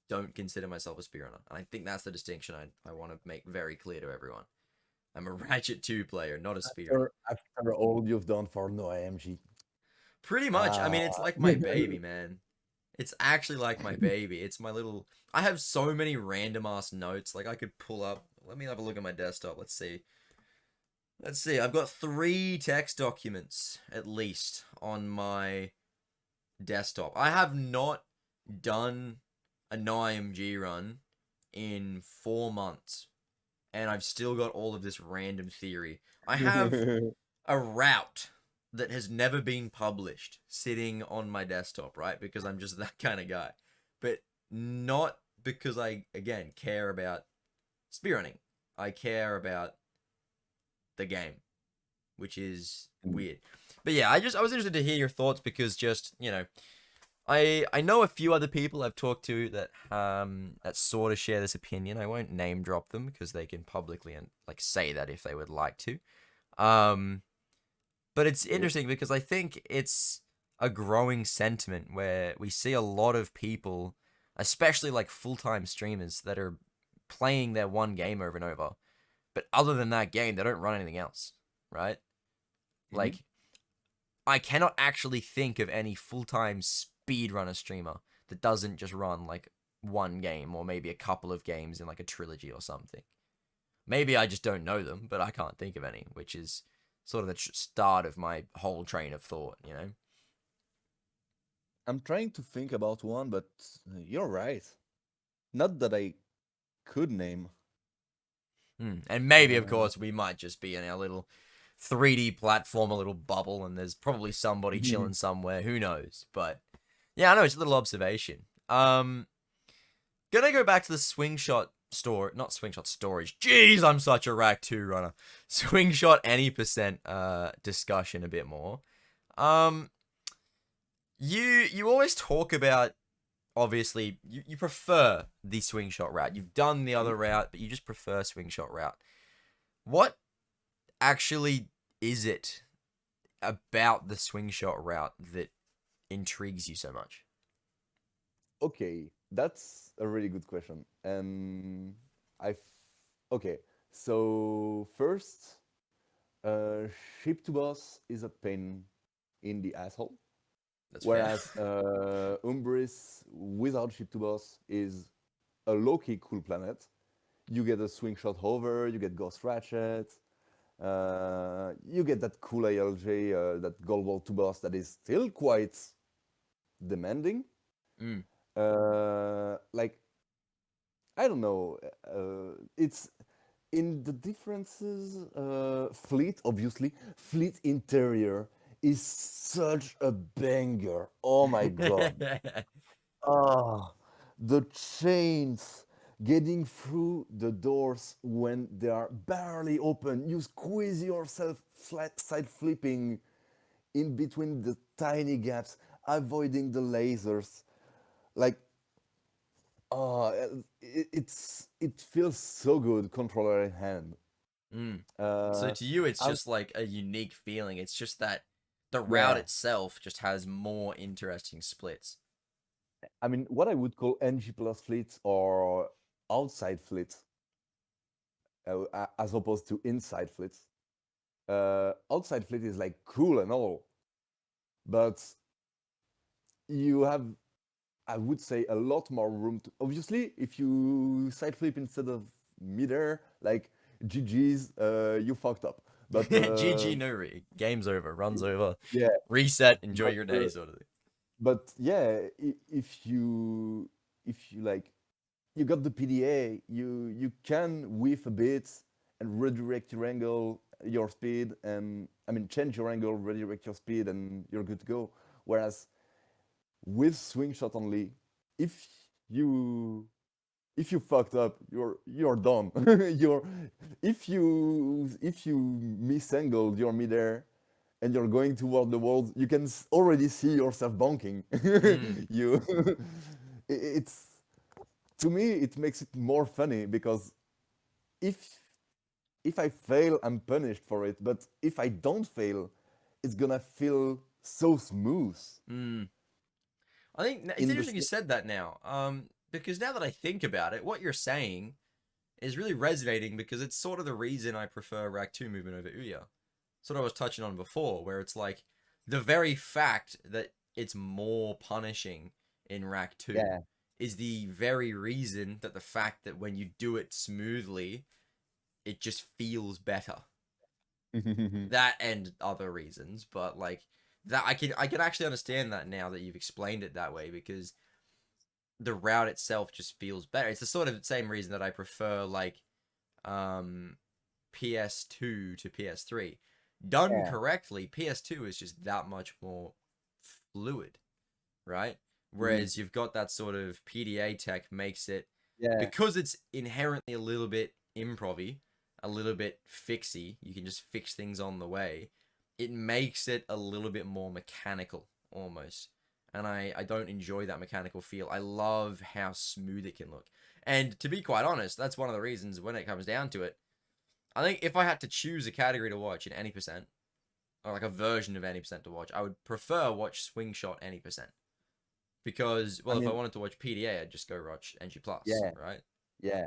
don't consider myself a speedrunner. And I think that's the distinction I want to make very clear to everyone. I'm a Ratchet 2 player, not a speedrunner.
after all you've done for no AMG.
Pretty much. I
Ah,
mean, it's like my baby, man. It's actually like my baby. It's my little. I have so many random ass notes. Like I could pull up. Let me have a look at my desktop. Let's see. Let's see. I've got 3 text documents at least on my desktop. I have not done a NIMG run in 4 months, and I've still got all of this random theory. I have a route that has never been published sitting on my desktop, right? Because I'm just that kind of guy. But not because I, again, care about speedrunning. I care about the game, which is weird. But yeah, I was interested to hear your thoughts because just, I know a few other people I've talked to that sort of share this opinion. I won't name drop them because they can publicly and like say that if they would like to. Um But it's
Okay.
interesting because I think it's a growing sentiment where we see a lot of people, especially like full-time streamers, that are playing their one game over and over. But other than that game, they don't run anything else, right?
Hmm.
Like, I cannot actually think of any full-time speedrunner streamer that doesn't just run like one game or maybe a couple of games in like a trilogy or something. Maybe I just don't know them, but I can't think of any, which is sort of the start of my whole train of thought, you know?
I'm trying to think about one, but you're right. Not that I could name.
And maybe, of
Uh,
course, we might just be in our little 3D platform, a little bubble, and there's probably somebody chilling somewhere. Who knows? But yeah, I know it's a little observation. Gonna go back to the swing shot store, not swing shot storage. Jeez, I'm such a rack 2 runner. Swing shot any percent discussion a bit more. Um, you always talk about, obviously you prefer the swing shot route. You've done the other route, but you just prefer swing shot route. What actually is it about the swing shot route that intrigues you so much?
okay, that's a really good question. And I, okay, so first, uh, ship to boss is a pain in the asshole,
That's fair.
whereas Umbris without ship to boss is a low-key cool planet. You get a swing shot hover, you get ghost ratchet, you get that cool ALJ, that gold wall to boss that is still quite demanding.
Mm.
Like I don't know, it's in the differences. Fleet, obviously, Fleet interior is such a banger. Oh my god! Ah, the chains getting through the doors when they are barely open. You squeeze yourself side flipping in between the tiny gaps, avoiding the lasers. Like, it feels so good, controller in hand.
Mm. So
Uh,
to you, it's
I'm,
just like a unique feeling. It's just that the route
yeah,
itself just has more interesting splits.
I mean, what I would call NG plus fleet or outside fleet, as opposed to inside fleets. Outside fleet is like cool and all, but you have, I would say, a lot more room to. Obviously, if you side flip instead of midair, like GG's, you fucked up. But
GG, no re. Game's over. Runs over.
yeah,
Reset. Enjoy
but
your day, sort of thing.
yeah, if you like, you got the PDA, you can whiff a bit and redirect your angle, your speed, and I mean change your angle, redirect your speed, and you're good to go. Whereas with swing shot only, if you if you fucked up, you're done. you're if you misangled your midair and you're going toward the walls, you can already see yourself bonking.
Mm.
you, it's to me it makes it more funny because if if I fail, I'm punished for it. But if I don't fail, it's gonna feel so smooth
Mm. I think it's
in the.
interesting you said that now. Because now that I think about it, what you're saying is really resonating because it's sort of the reason I prefer Rack 2 movement over Ouya. That's what I was touching on before, where it's like the very fact that it's more punishing in Rack 2
Yeah.
is the very reason that the fact that when you do it smoothly, it just feels better. That and other reasons, but like that I can actually understand that now that you've explained it that way because the route itself just feels better. It's the sort of same reason that I prefer like um PS2 to PS3. Done
Yeah.
correctly, PS2 is just that much more fluid, right?
Mhm.
Whereas you've got that sort of PDA tech makes it
Yeah.
because it's inherently a little bit improv a little bit fixy, you can just fix things on the way. It makes it a little bit more mechanical almost. And I don't enjoy that mechanical feel. I love how smooth it can look. And to be quite honest, that's one of the reasons when it comes down to it, I think if I had to choose a category to watch in any percent, or like a version of any percent to watch, I would prefer watch Swing Shot any percent because,
I
well, if I
mean,
wanted to watch PDA, I'd just go watch NG Plus,
yeah,
right?
yeah.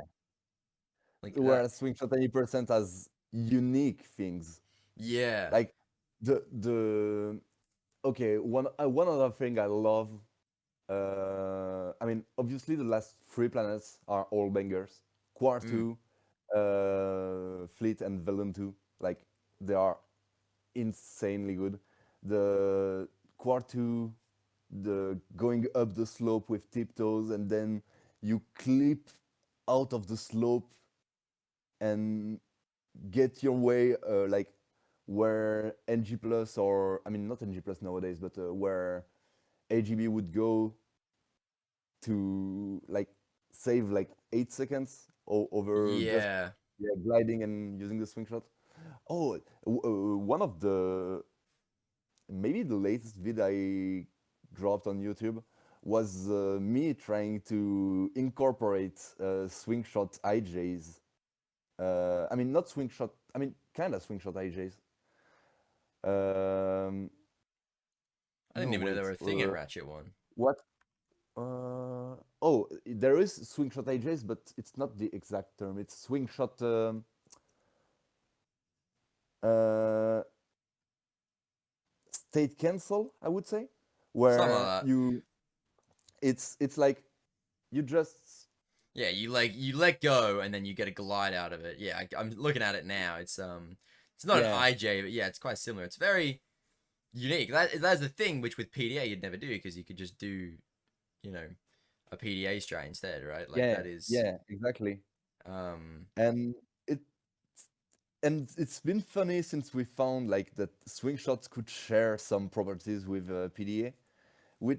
Like that.
Whereas Swingshot 80% has unique things.
Yeah.
Like the okay, one other thing I love. I mean, obviously the last three planets are all bangers. Quar
Mm.
2, Fleet, and Velen 2. Like they are insanely good. The Quar 2, the going up the slope with tiptoes, and then you clip out of the slope and get your way, like where NG plus, or I mean not NG plus nowadays, but where AGB would go to like save like 8 seconds over just,
Yeah.
yeah, gliding and using the swing shot. Oh, one of the, maybe the latest vid I dropped on YouTube was me trying to incorporate swing shot IJs. I mean, not swing shot. I mean, kind of swing shot IJs. Um,
I didn't
no,
even know there
wait.
were a thing in Ratchet 1.
What? Oh, there is swing shot AJs, but it's not the exact term. It's swing shot. Uh, State cancel, I would say,
Something like
where
that.
you, it's like you just,
Yeah, you let go and then you get a glide out of it. Yeah, I'm looking at it now. It's not an
yeah,
IJ, but yeah, it's quite similar. It's very unique. That's the thing which with PDA you'd never do because you could just do, you know, a PDA strat instead, right? Like
yeah,
that is
yeah, exactly.
um
And it, and it's been funny since we found like that swing shots could share some properties with PDA.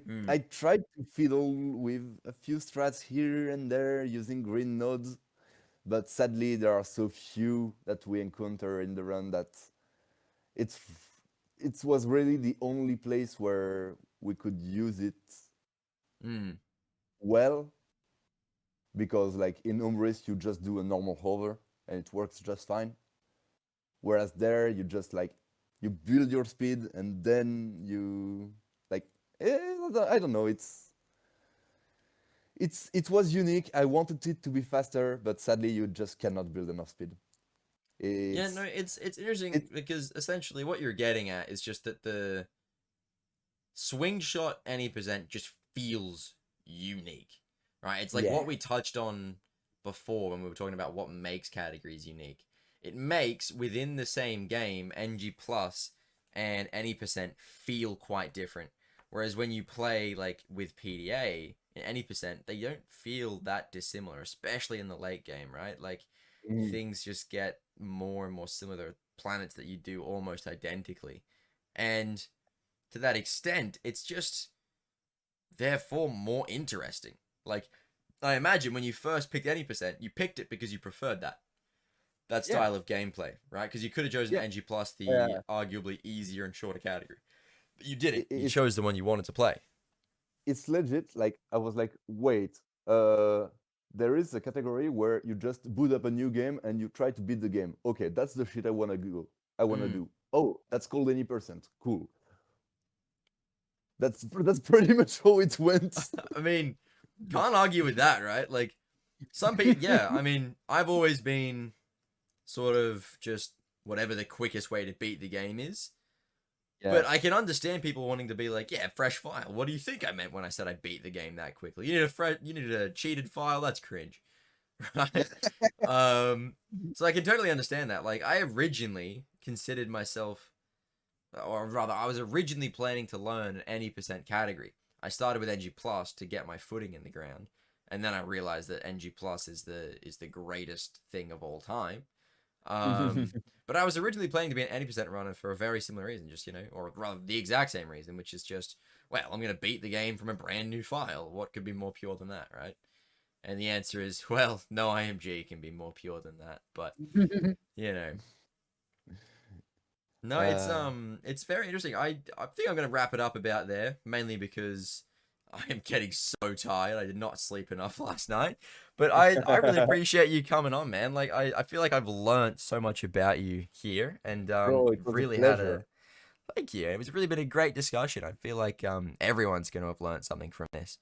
mm,
I tried to fiddle with a few strats here and there using green nodes, but sadly there are so few that we encounter in the run that it's it was really the only place where we could use it
mm,
well, because like in Umbris you just do a normal hover and it works just fine, whereas there you just like you build your speed and then you like, I don't know, it was unique. I wanted it to be faster, but sadly you just cannot build enough speed.
yeah, no,
It's
it's interesting
it
because essentially what you're getting at is just that the swing shot any percent just feels unique, right? It's like what
Yeah.
we touched on before when we were talking about what makes categories unique. It makes within the same game NG plus and any percent feel quite different. Whereas when you play like with PDA in any percent, they don't feel that dissimilar, especially in the late game, right? Like
Mhm.
things just get more and more similar. There are planets that you do almost identically. And to that extent, it's just therefore more interesting. Like, I imagine when you first picked any percent, you picked it because you preferred that
Yeah,
style of gameplay, right? Because you could have chosen
yeah,
NG plus, the
yeah.
arguably easier and shorter category, but you didn't.
It,
You
it's
chose the one you wanted to play.
it's legit. Like I was like, wait, uh, there is a category where you just boot up a new game and you try to beat the game. Okay, that's the shit I wanna go. I wanna
Mm.
do. Oh, that's called any percent. Cool. That's pretty much how it went.
I mean, can't argue with that, right? Like some people, yeah. I mean, I've always been sort of just whatever the quickest way to beat the game is.
Yeah.
But I can understand people wanting to be like, yeah, fresh file. What do you think I meant when I said I beat the game that quickly? You need a cheated file. That's cringe, right? So I can totally understand that. Like, I originally considered myself, or rather, I was originally planning to learn an any percent category. I started with NG Plus to get my footing in the ground, and then I realized that NG Plus is the greatest thing of all time. Um, but I was originally planning to be an 80% runner for a very similar reason, just, or rather the exact same reason, which is just, well, I'm going to beat the game from a brand new file. What could be more pure than that, right? And the answer is, well, no IMG can be more pure than that. But, you know, no,
uh,
it's very interesting. I think I'm going to wrap it up about there, mainly because I am getting so tired. I did not sleep enough last night. But I really appreciate you coming on, man. Like I feel like I've learned so much about you here and
Bro, it was a
really had
pleasure.
Thank you. It was really been a great discussion. I feel like everyone's going to have learned something from this.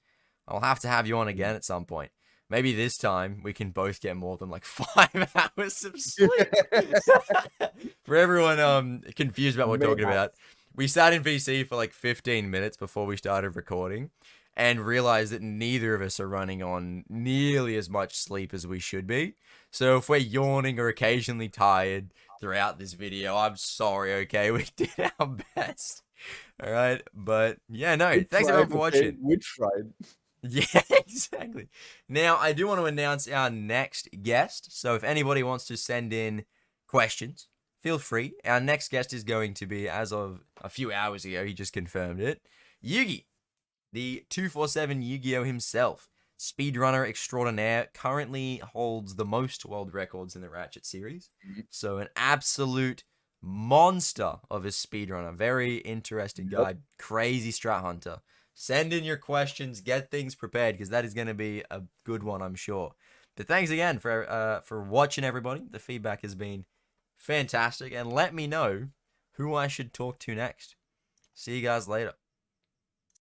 I'll have to have you on again at some point. Maybe this time we can both get more than like 5 hours of sleep. For everyone confused about what we're talking
Mayhap.
about, we sat in VC for like 15 minutes before we started recording and realized that neither of us are running on nearly as much sleep as we should be. So if we're yawning or occasionally tired throughout this video, I'm sorry, okay? We did our best. All right, but yeah, no,
We
thanks everyone
tried,
for
okay?
watching.
We tried.
Yeah, exactly. Now, I do want to announce our next guest. So if anybody wants to send in questions, feel free. Our next guest is going to be, as of a few hours ago, he just confirmed it, Yugi, the 247 Yu-Gi-Oh himself. Speedrunner extraordinaire, currently holds the most world records in the Ratchet series. So an absolute monster of a speedrunner. Very interesting
Yep.
guy. Crazy strat hunter. Send in your questions. Get things prepared because that is going to be a good one, I'm sure. But thanks again for watching, everybody. The feedback has been fantastic. And let me know who I should talk to next. See you guys later.